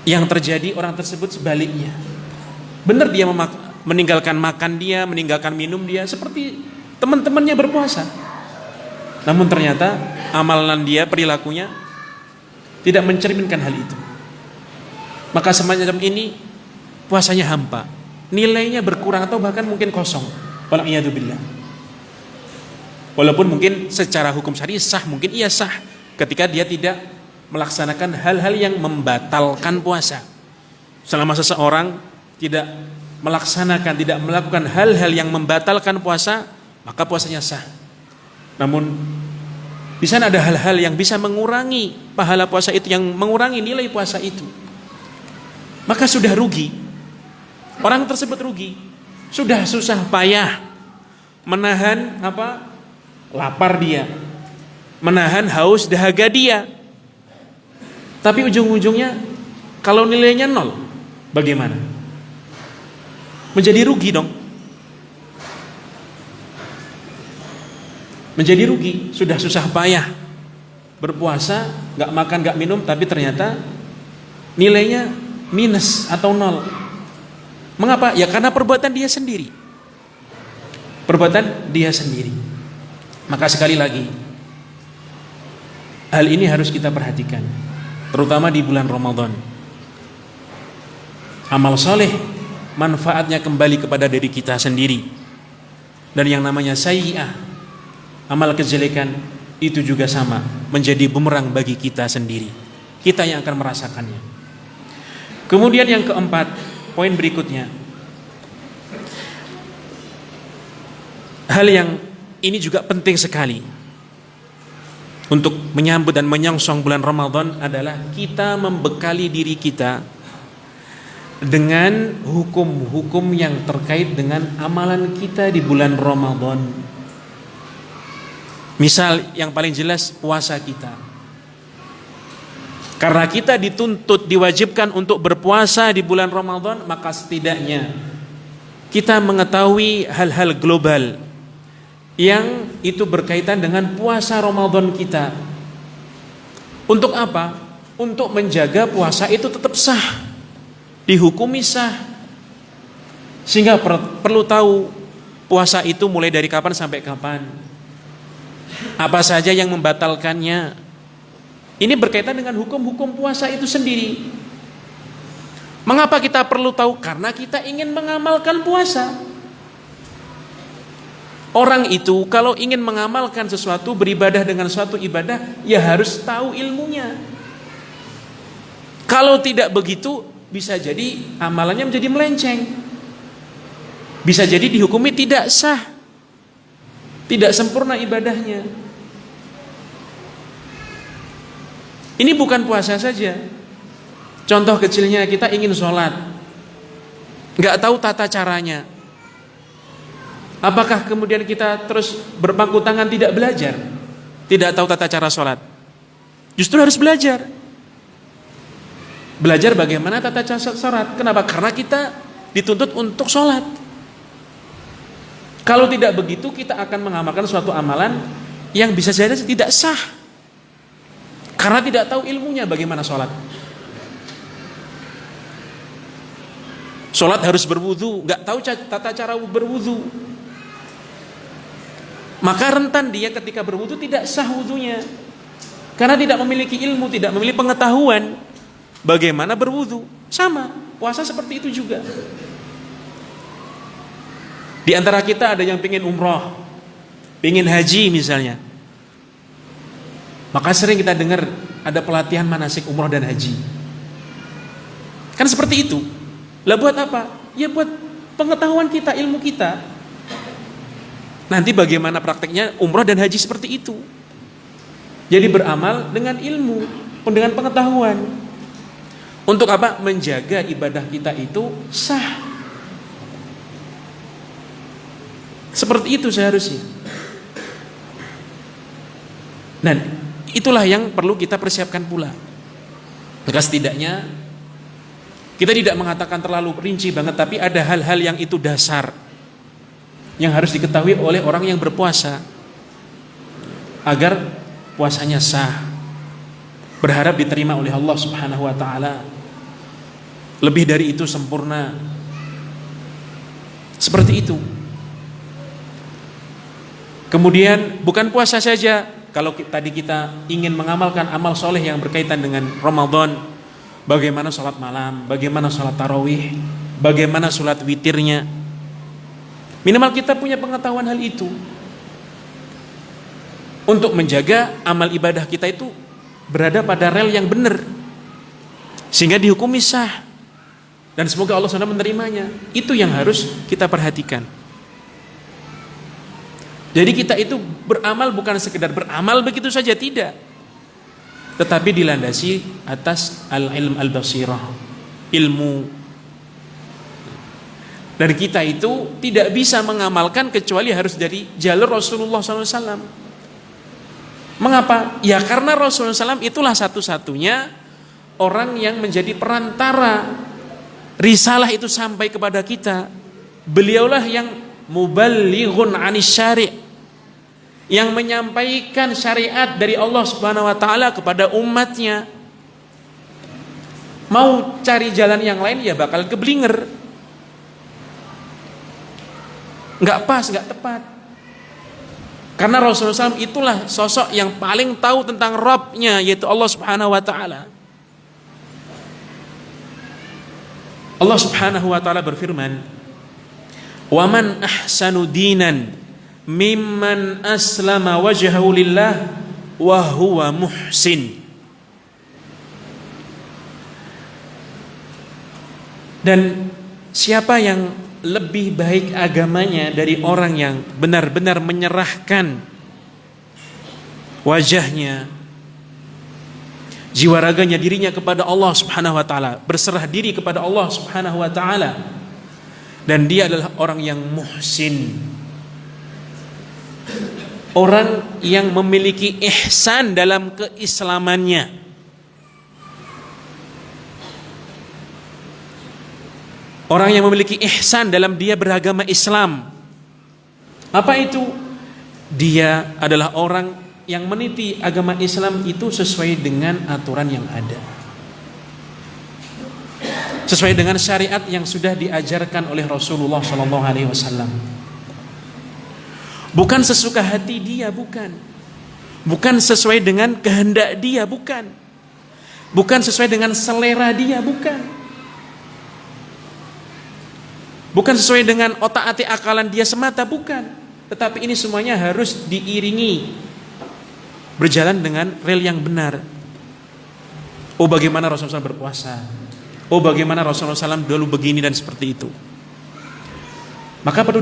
yang terjadi, orang tersebut sebaliknya. Benar dia meninggalkan makan dia, meninggalkan minum dia, seperti teman-temannya berpuasa, namun ternyata amalan dia, perilakunya tidak mencerminkan hal itu. Maka semacam ini puasanya hampa, nilainya berkurang atau bahkan mungkin kosong. Wal'iyadzubillah. Walaupun mungkin secara hukum syar'i sah, mungkin iya sah ketika dia tidak melaksanakan hal-hal yang membatalkan puasa. Selama seseorang tidak melaksanakan, tidak melakukan hal-hal yang membatalkan puasa, maka puasanya sah. Namun di sana ada hal-hal yang bisa mengurangi pahala puasa itu, yang mengurangi nilai puasa itu, maka sudah rugi. Orang tersebut rugi. Sudah susah payah menahan lapar dia, menahan haus dahaga dia, tapi ujung-ujungnya kalau nilainya 0, bagaimana? Menjadi rugi dong. Menjadi rugi. Sudah susah payah berpuasa, gak makan, gak minum, tapi ternyata nilainya minus atau 0. Mengapa? Ya karena perbuatan dia sendiri. Perbuatan dia sendiri. Maka sekali lagi, hal ini harus kita perhatikan, terutama di bulan Ramadan. Amal soleh manfaatnya kembali kepada diri kita sendiri. Dan yang namanya sayyi'ah, amal kejelekan, itu juga sama, menjadi bumerang bagi kita sendiri. Kita yang akan merasakannya. Kemudian yang keempat, poin berikutnya, hal yang ini juga penting sekali. untuk menyambut dan menyongsong bulan Ramadan adalah kita membekali diri kita dengan hukum-hukum yang terkait dengan amalan kita di bulan Ramadan. Misal yang paling jelas puasa kita. Karena kita dituntut, diwajibkan untuk berpuasa di bulan Ramadan, maka setidaknya kita mengetahui hal-hal global yang itu berkaitan dengan puasa Ramadan kita. Untuk apa? Untuk menjaga puasa itu tetap sah, dihukumi sah. Sehingga perlu tahu puasa itu mulai dari kapan sampai kapan, apa saja yang membatalkannya. Ini berkaitan dengan hukum-hukum puasa itu sendiri. Mengapa kita perlu tahu? Karena kita ingin mengamalkan puasa. Orang itu kalau ingin mengamalkan sesuatu, beribadah dengan suatu ibadah, ya harus tahu ilmunya. Kalau tidak begitu, bisa jadi amalannya menjadi melenceng. Bisa jadi dihukumi tidak sah, tidak sempurna ibadahnya. Ini bukan puasa saja. Contoh kecilnya, kita ingin sholat, nggak tahu tata caranya. Apakah kemudian kita terus berpangku tangan tidak belajar? Tidak tahu tata cara sholat? Justru harus belajar. Belajar bagaimana tata cara sholat. Kenapa? Karena kita dituntut untuk sholat. Kalau tidak begitu, kita akan mengamalkan suatu amalan yang bisa jadi tidak sah. Karena tidak tahu ilmunya bagaimana sholat. Sholat harus berwudu, nggak tahu tata cara berwudu. Maka rentan dia ketika berwudu tidak sah wudunya. Karena tidak memiliki ilmu, tidak memiliki pengetahuan bagaimana berwudu. Sama, puasa seperti itu juga. Di antara kita ada yang pengen umroh, pengen haji misalnya. Maka sering kita dengar ada pelatihan manasik umroh dan haji. Kan seperti itu. Lah buat apa? Ya buat pengetahuan kita, ilmu kita. Nanti bagaimana prakteknya umroh dan haji seperti itu. Jadi beramal dengan ilmu, dengan pengetahuan. Untuk apa? Menjaga ibadah kita itu sah. Seperti itu seharusnya. Dan itulah yang perlu kita persiapkan pula. Maka setidaknya kita tidak mengatakan terlalu rinci banget, tapi ada hal-hal yang itu dasar, yang harus diketahui oleh orang yang berpuasa agar puasanya sah, berharap diterima oleh Allah Subhanahu wa taala. Lebih dari itu sempurna. Seperti itu. Kemudian bukan puasa saja. Kalau tadi kita ingin mengamalkan amal soleh yang berkaitan dengan Ramadan, bagaimana sholat malam, bagaimana sholat tarawih, bagaimana sholat witirnya. Minimal kita punya pengetahuan hal itu untuk menjaga amal ibadah kita itu berada pada rel yang benar, sehingga dihukumi sah, dan semoga Allah SWT menerimanya. Itu yang harus kita perhatikan. Jadi kita itu beramal bukan sekedar beramal begitu saja, tidak, tetapi dilandasi atas al-ilm al-basirah, ilmu. Dan kita itu tidak bisa mengamalkan kecuali harus dari jalur Rasulullah SAW. Mengapa? Ya karena Rasulullah SAW itulah satu-satunya orang yang menjadi perantara risalah itu sampai kepada kita. Beliaulah yang muballighun anis syari', yang menyampaikan syariat dari Allah Subhanahu wa taala kepada umatnya. Mau cari jalan yang lain ya bakal keblinger. Nggak pas, nggak tepat. Karena Rasulullah SAW itulah sosok yang paling tahu tentang Rabb-nya, yaitu Allah Subhanahu wa taala. Allah Subhanahu wa taala berfirman, "Wa man ahsanu dinan mimman aslama wajhahu lillah wa huwa muhsin." Dan siapa yang lebih baik agamanya dari orang yang benar-benar menyerahkan wajahnya, jiwa raganya, dirinya kepada Allah Subhanahu wa taala, berserah diri kepada Allah Subhanahu wa taala. Dan dia adalah orang yang muhsin, orang yang memiliki ihsan dalam keislamannya. Orang yang memiliki ihsan dalam dia beragama Islam. Apa itu? Dia adalah orang yang meniti agama Islam itu sesuai dengan aturan yang ada, sesuai dengan syariat yang sudah diajarkan oleh Rasulullah SAW. Bukan sesuka hati dia, bukan sesuai dengan kehendak dia, bukan sesuai dengan selera dia, bukan sesuai dengan otak-atik akalan dia semata, bukan. Tetapi ini semuanya harus diiringi berjalan dengan rel yang benar. Oh, bagaimana Rasulullah SAW berpuasa, oh bagaimana Rasulullah SAW dulu begini dan seperti itu. Maka perlu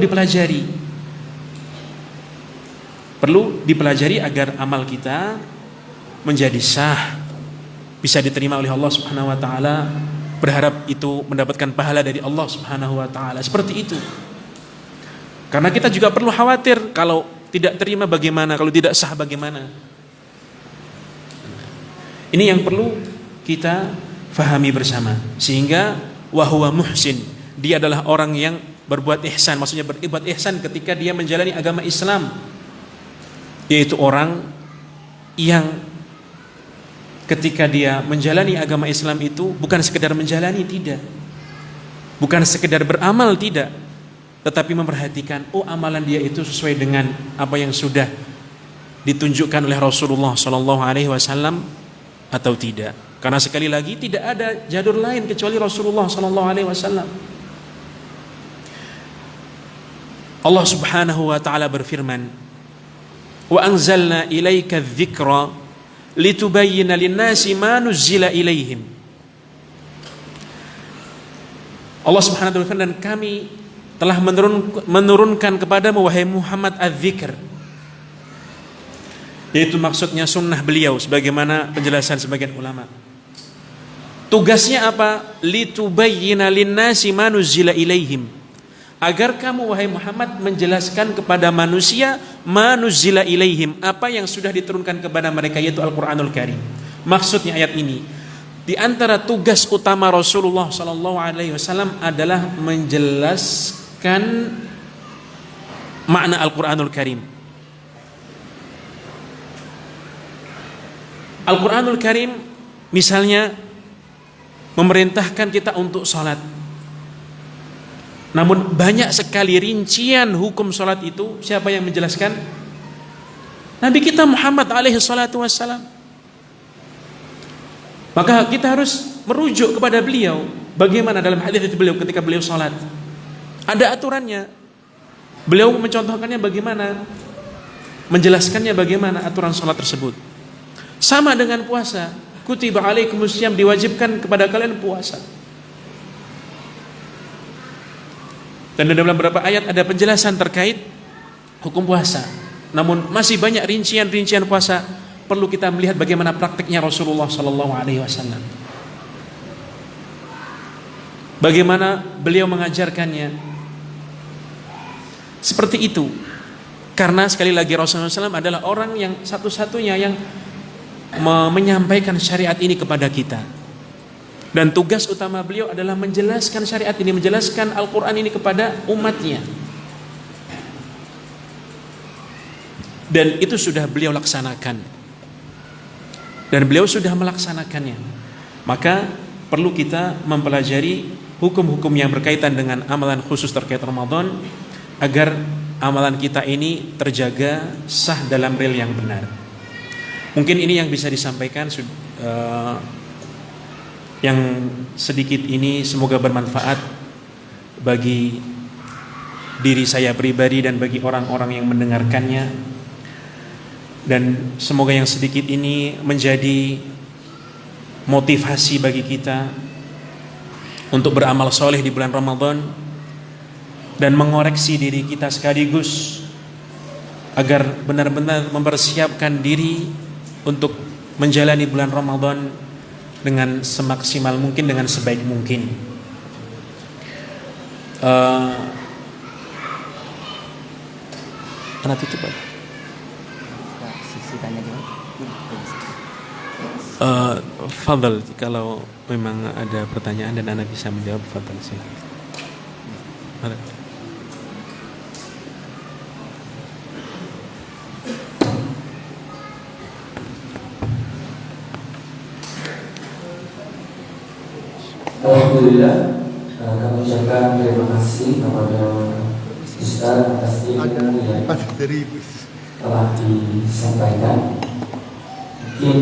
dipelajari agar amal kita menjadi sah, bisa diterima oleh Allah Subhanahu wa taala, berharap itu mendapatkan pahala dari Allah Subhanahu wa taala. Seperti itu. Karena kita juga perlu khawatir kalau tidak terima bagaimana, kalau tidak sah bagaimana. Ini yang perlu kita fahami bersama. Sehingga wahuwa muhsin, dia adalah orang yang berbuat ihsan, maksudnya berbuat ihsan ketika dia menjalani agama Islam. Yaitu orang yang ketika dia menjalani agama Islam itu bukan sekedar menjalani, tidak, bukan sekedar beramal, tidak, tetapi memperhatikan, oh amalan dia itu sesuai dengan apa yang sudah ditunjukkan oleh Rasulullah SAW atau tidak. Karena sekali lagi tidak ada jalur lain kecuali Rasulullah SAW. Allah Subhanahu wa taala berfirman, wa anzalna ilaika dzikra litubayyana lin-nasi ma nuzzila ilaihim. Allah Subhanahu wa taala berfirman, dan kami telah menurunkan kepadamu wahai Muhammad az-zikr, yaitu maksudnya sunnah beliau sebagaimana penjelasan sebagian ulama. Tugasnya apa? Litubayyana lin-nasi ma nuzzila ilaihim, agar kamu wahai Muhammad menjelaskan kepada manusia ma nuzzila ilaihim, apa yang sudah diturunkan kepada mereka, yaitu Al-Qur'anul Karim. Maksudnya ayat ini, di antara tugas utama Rasulullah SAW adalah menjelaskan makna Al-Qur'anul Karim. Al-Qur'anul Karim misalnya memerintahkan kita untuk salat. Namun banyak sekali rincian hukum salat itu siapa yang menjelaskan? Nabi kita Muhammad alaihi salatu wassalam. Maka kita harus merujuk kepada beliau. Bagaimana dalam hadis itu beliau ketika beliau salat? Ada aturannya. Beliau mencontohkannya bagaimana, menjelaskannya bagaimana aturan salat tersebut. Sama dengan puasa. Kutiba alaikumusiyam, diwajibkan kepada kalian puasa. Dan dalam beberapa ayat ada penjelasan terkait hukum puasa. Namun masih banyak rincian-rincian puasa, perlu kita melihat bagaimana praktiknya Rasulullah SAW. Bagaimana beliau mengajarkannya. Seperti itu. Karena sekali lagi Rasulullah SAW adalah orang yang satu-satunya yang menyampaikan syariat ini kepada kita. Dan tugas utama beliau adalah menjelaskan syariat ini, menjelaskan Al-Quran ini kepada umatnya. Dan itu sudah beliau laksanakan. Dan beliau sudah melaksanakannya. Maka perlu kita mempelajari hukum-hukum yang berkaitan dengan amalan khusus terkait Ramadan, agar amalan kita ini terjaga sah dalam rel yang benar. Mungkin ini yang bisa disampaikan. Yang sedikit ini semoga bermanfaat bagi diri saya pribadi dan bagi orang-orang yang mendengarkannya. Dan semoga yang sedikit ini menjadi motivasi bagi kita untuk beramal soleh di bulan Ramadan dan mengoreksi diri kita sekaligus agar benar-benar mempersiapkan diri untuk menjalani bulan Ramadan dengan semaksimal mungkin, dengan sebaik mungkin. Anak tutup Pak. Fadal, kalau memang ada pertanyaan dan Anda bisa menjawab, fadal silakan. Alhamdulillah, kami ucapkan terima kasih kepada Ustaz atas ilmu yang telah disampaikan. Mungkin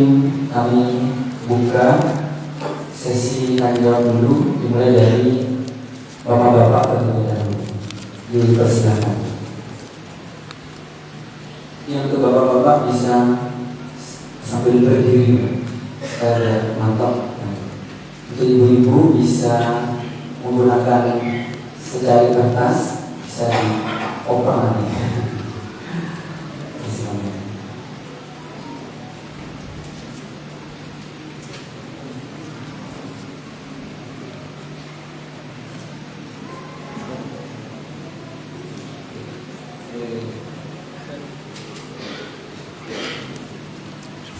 kami buka sesi tanya jawab dulu, dimulai dari bapak-bapak terlebih dahulu. Dipersilakan. Yang untuk bapak-bapak bisa sambil berdiri, saya mantap. Untuk ibu-ibu bisa menggunakan secari kertas, bisa dioper nanti.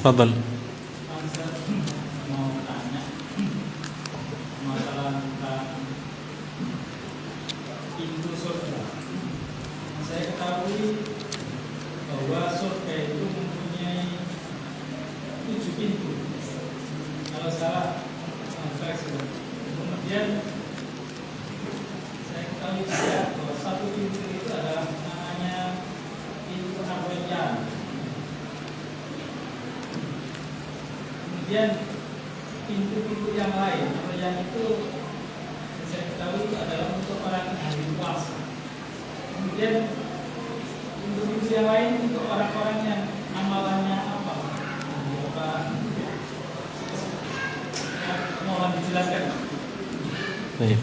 Fadal. Kemudian pintu-pintu yang lain atau yang itu saya ketahui itu adalah untuk orang ahli puasa. Kemudian pintu-pintu yang lain untuk orang-orang yang amalannya apa? Mohon dijelaskan. Baik.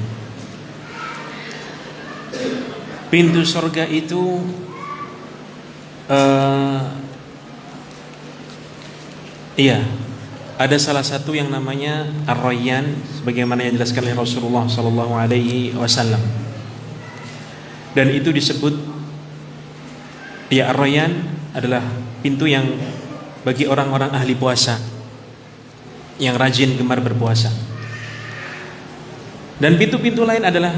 Pintu surga itu iya, ada salah satu yang namanya Ar-Rayyan, sebagaimana yang dijelaskan oleh Rasulullah Sallallahu Alaihi Wasallam. Dan itu disebut, ya, Ar-Rayyan adalah pintu yang bagi orang-orang ahli puasa, yang rajin gemar berpuasa. Dan pintu-pintu lain adalah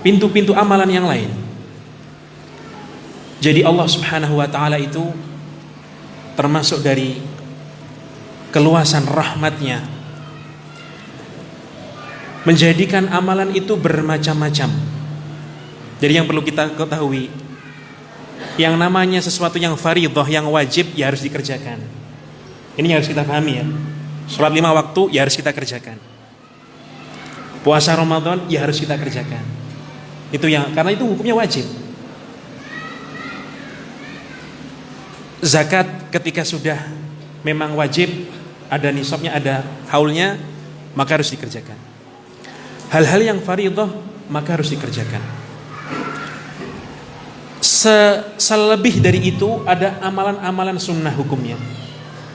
pintu-pintu amalan yang lain. Jadi Allah Subhanahu wa taala itu termasuk dari keluasan rahmatnya menjadikan amalan itu bermacam-macam. Jadi yang perlu kita ketahui, yang namanya sesuatu yang fardhah, yang wajib, ya harus dikerjakan. Ini yang harus kita pahami ya. Sholat 5 waktu ya harus kita kerjakan. Puasa Ramadan ya harus kita kerjakan. Itu yang, karena itu hukumnya wajib. Zakat ketika sudah memang wajib, ada nisabnya, ada haulnya, maka harus dikerjakan. Hal-hal yang fardhah maka harus dikerjakan. Selebih dari itu ada amalan-amalan sunnah hukumnya,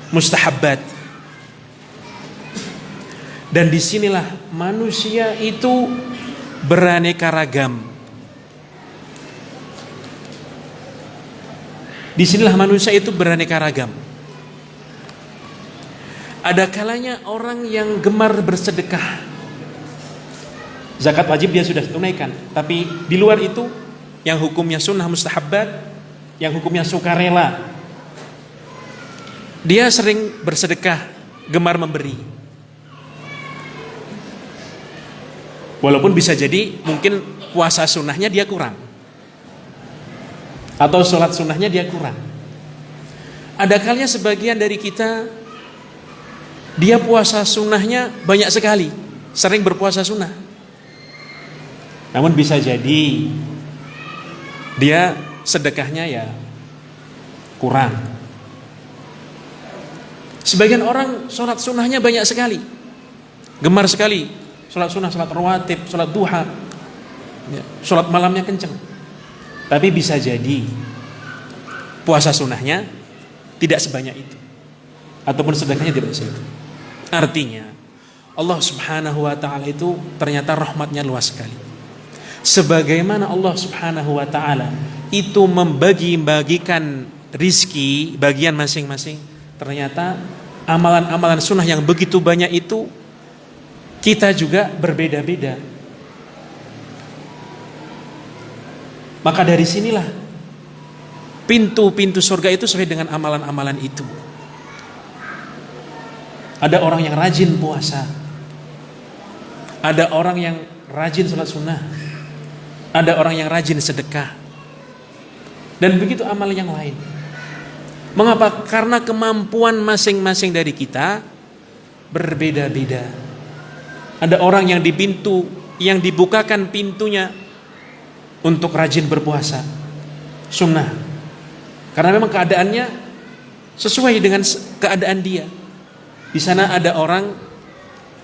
mustahabbat. Dan disinilah manusia itu beraneka ragam. Disinilah manusia itu beraneka ragam. Ada kalanya orang yang gemar bersedekah. Zakat wajib dia sudah tunaikan, tapi di luar itu yang hukumnya sunnah mustahabbat, yang hukumnya sukarela, dia sering bersedekah, gemar memberi. Walaupun bisa jadi mungkin puasa sunnahnya dia kurang, atau sholat sunnahnya dia kurang. Ada kalanya sebagian dari kita, dia puasa sunnahnya banyak sekali, sering berpuasa sunnah. Namun bisa jadi dia sedekahnya ya kurang. Sebagian orang sholat sunnahnya banyak sekali, gemar sekali, sholat sunnah, sholat rawatib, sholat duha, ya, sholat malamnya kenceng. Tapi bisa jadi puasa sunnahnya tidak sebanyak itu, ataupun sedekahnya tidak sebanyak itu. Artinya Allah Subhanahu wa ta'ala itu ternyata rahmatnya luas sekali. Sebagaimana Allah Subhanahu wa ta'ala itu membagi-bagikan rizki bagian masing-masing, ternyata amalan-amalan sunnah yang begitu banyak itu kita juga berbeda-beda. Maka dari sinilah pintu-pintu surga itu sesuai dengan amalan-amalan itu. Ada orang yang rajin puasa, ada orang yang rajin sholat sunnah, ada orang yang rajin sedekah, dan begitu amal yang lain. Mengapa? Karena kemampuan masing-masing dari kita berbeda-beda. Ada orang yang yang dibukakan pintunya untuk rajin berpuasa sunnah, karena memang keadaannya sesuai dengan keadaan dia. Di sana ada orang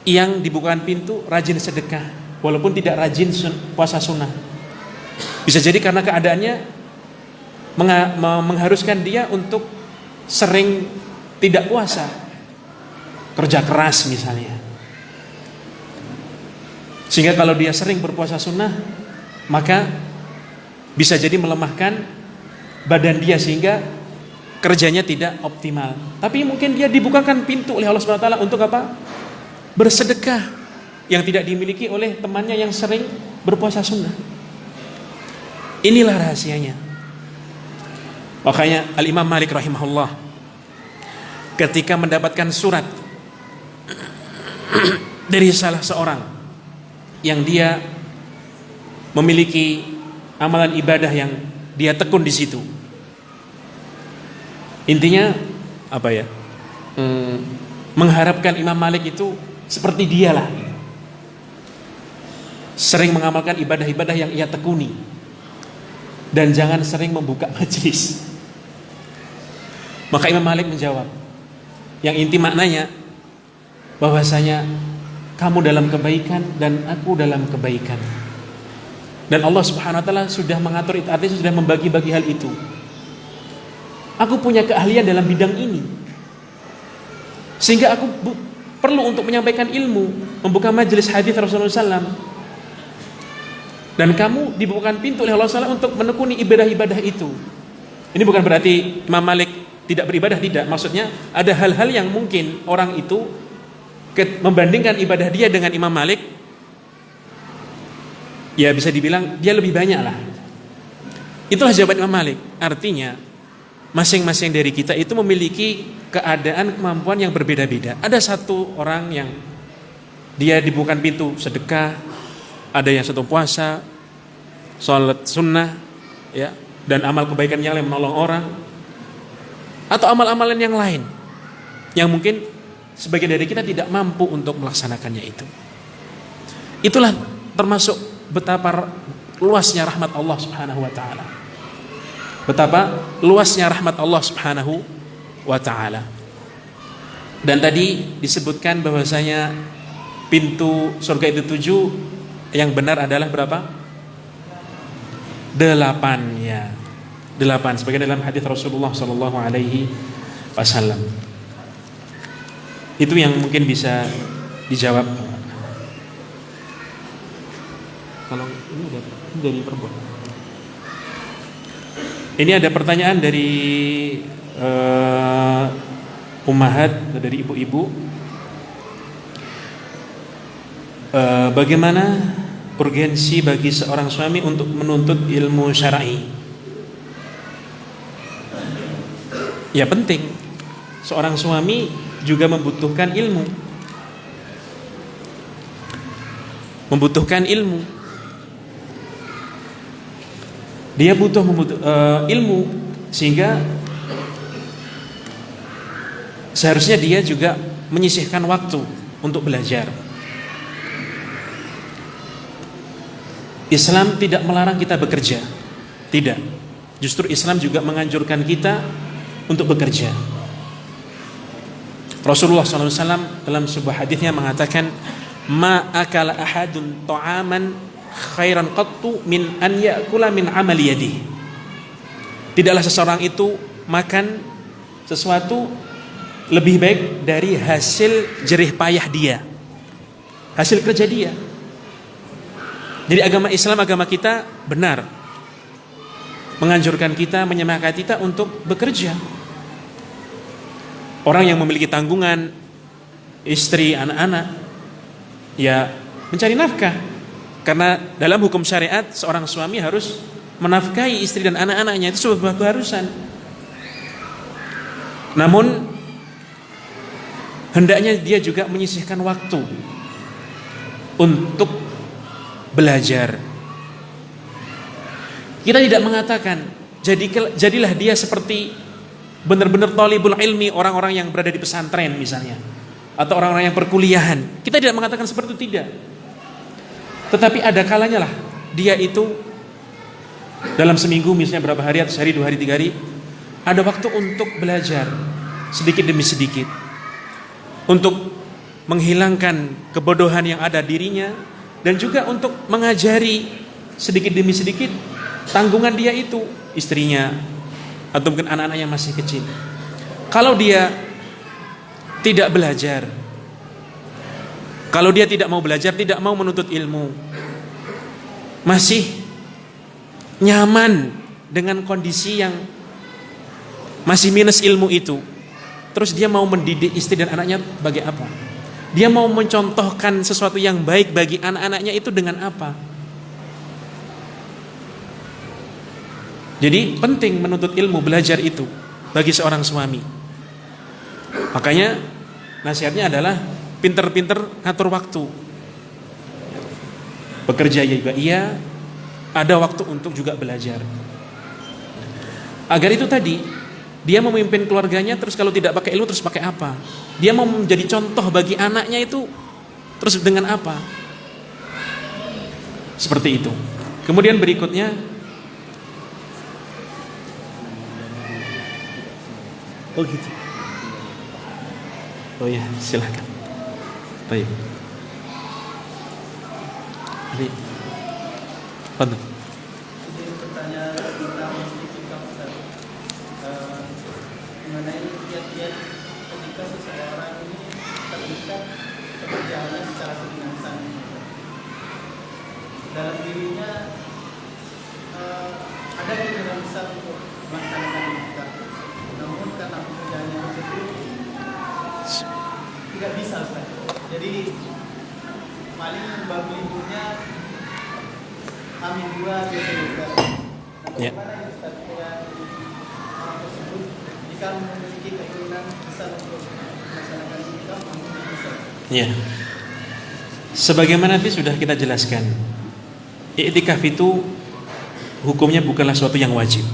yang dibukakan pintu rajin sedekah, walaupun tidak rajin puasa sunnah. Bisa jadi karena keadaannya mengharuskan dia untuk sering tidak puasa, kerja keras misalnya. Sehingga kalau dia sering berpuasa sunnah, maka bisa jadi melemahkan badan dia sehingga kerjanya tidak optimal. Tapi mungkin dia dibukakan pintu oleh Allah Subhanahu wa taala untuk apa? Bersedekah yang tidak dimiliki oleh temannya yang sering berpuasa sunnah. Inilah rahasianya. Makanya Al-Imam Malik rahimahullah ketika mendapatkan surat dari salah seorang yang dia memiliki amalan ibadah yang dia tekun di situ. Intinya apa ya? Mengharapkan Imam Malik itu seperti dialah, sering mengamalkan ibadah-ibadah yang ia tekuni, dan jangan sering membuka majelis. Maka Imam Malik menjawab, yang inti maknanya bahwasanya kamu dalam kebaikan dan aku dalam kebaikan, dan Allah Subhanahu wa taala sudah mengatur itu, artinya sudah membagi-bagi hal itu. Aku punya keahlian dalam bidang ini, sehingga aku perlu untuk menyampaikan ilmu, membuka majelis hadis Rasulullah SAW. Dan kamu dibukakan pintu oleh Allah SWT untuk menekuni ibadah-ibadah itu. Ini bukan berarti Imam Malik tidak beribadah, tidak. Maksudnya ada hal-hal yang mungkin orang itu membandingkan ibadah dia dengan Imam Malik, ya bisa dibilang dia lebih banyak lah. Itulah jawaban Imam Malik. Artinya masing-masing dari kita itu memiliki keadaan kemampuan yang berbeda-beda. Ada satu orang yang dia dibukakan pintu sedekah, ada yang satu puasa, sholat sunnah, ya, dan amal kebaikan yang lain, menolong orang, atau amal-amalan yang lain yang mungkin sebagian dari kita tidak mampu untuk melaksanakannya itu. Itulah termasuk betapa luasnya rahmat Allah Subhanahu wa taala. Betapa luasnya rahmat Allah Subhanahu wa ta'ala. Dan tadi disebutkan bahwasanya pintu surga itu 7, yang benar adalah berapa? 8 ya. 8 sebagai dalam hadis Rasulullah sallallahu alaihi wasallam. Itu yang mungkin bisa dijawab. Kalau ini dari perempuan. Ini ada pertanyaan dari ummahat, dari ibu-ibu. Bagaimana urgensi bagi seorang suami untuk menuntut ilmu syar'i? Ya penting. Seorang suami juga membutuhkan ilmu. Membutuhkan ilmu. Dia butuh ilmu, sehingga seharusnya dia juga menyisihkan waktu untuk belajar. Islam tidak melarang kita bekerja, tidak. Justru Islam juga menganjurkan kita untuk bekerja. Rasulullah SAW dalam sebuah hadisnya mengatakan, ma akala ahadun ta'aman khairan qattu min an ya'kula min amali yadihi. Tidaklah seseorang itu makan sesuatu lebih baik dari hasil jerih payah dia, hasil kerja dia. Jadi agama Islam, agama kita benar, menganjurkan kita, menyemangati kita untuk bekerja. Orang yang memiliki tanggungan, istri, anak-anak, ya mencari nafkah. Karena dalam hukum syariat seorang suami harus menafkahi istri dan anak-anaknya, itu sebuah keharusan. Namun hendaknya dia juga menyisihkan waktu untuk belajar. Kita tidak mengatakan jadilah dia seperti benar-benar thalibul ilmi, orang-orang yang berada di pesantren misalnya, atau orang-orang yang perkuliahan. Kita tidak mengatakan seperti itu, tidak. Tetapi ada kalanya lah dia itu dalam seminggu misalnya berapa hari, atau sehari, 2 hari, 3 hari, ada waktu untuk belajar sedikit demi sedikit, untuk menghilangkan kebodohan yang ada dirinya, dan juga untuk mengajari sedikit demi sedikit tanggungan dia itu, istrinya atau mungkin anak-anak yang masih kecil. Kalau dia tidak belajar, kalau dia tidak mau belajar, tidak mau menuntut ilmu, masih nyaman dengan kondisi yang masih minus ilmu itu, terus dia mau mendidik istri dan anaknya bagi apa? Dia mau mencontohkan sesuatu yang baik bagi anak-anaknya itu dengan apa? Jadi penting menuntut ilmu, belajar itu bagi seorang suami. Makanya nasihatnya adalah pinter-pinter ngatur waktu. Bekerja juga iya, ada waktu untuk juga belajar. Agar itu tadi, dia memimpin keluarganya, terus kalau tidak pakai ilmu terus pakai apa? Dia mau menjadi contoh bagi anaknya itu terus dengan apa? Seperti itu. Kemudian berikutnya, oh gitu. Oh ya, silakan. Baik. Jadi, apa? Jadi pertanyaan tentang itikaf Ustaz. Mengenai kiat-kiat ketika seseorang ini terikat pekerjaannya secara kedinasan. Dalam dirinya ada keinginan besar untuk melaksanakan itikaf. Namun karena pekerjaannya tersebut tidak bisa Ustaz. Jadi paling baru liburnya Amin 2 biasanya Ustaz. Ya. Bagaimana Ustaz orang tersebut jika memiliki keinginan besar untuk melaksanakan itikaf namun tidak bisa? Ya. Sebagaimana nanti sudah kita jelaskan, iktikaf itu hukumnya bukanlah suatu yang wajib.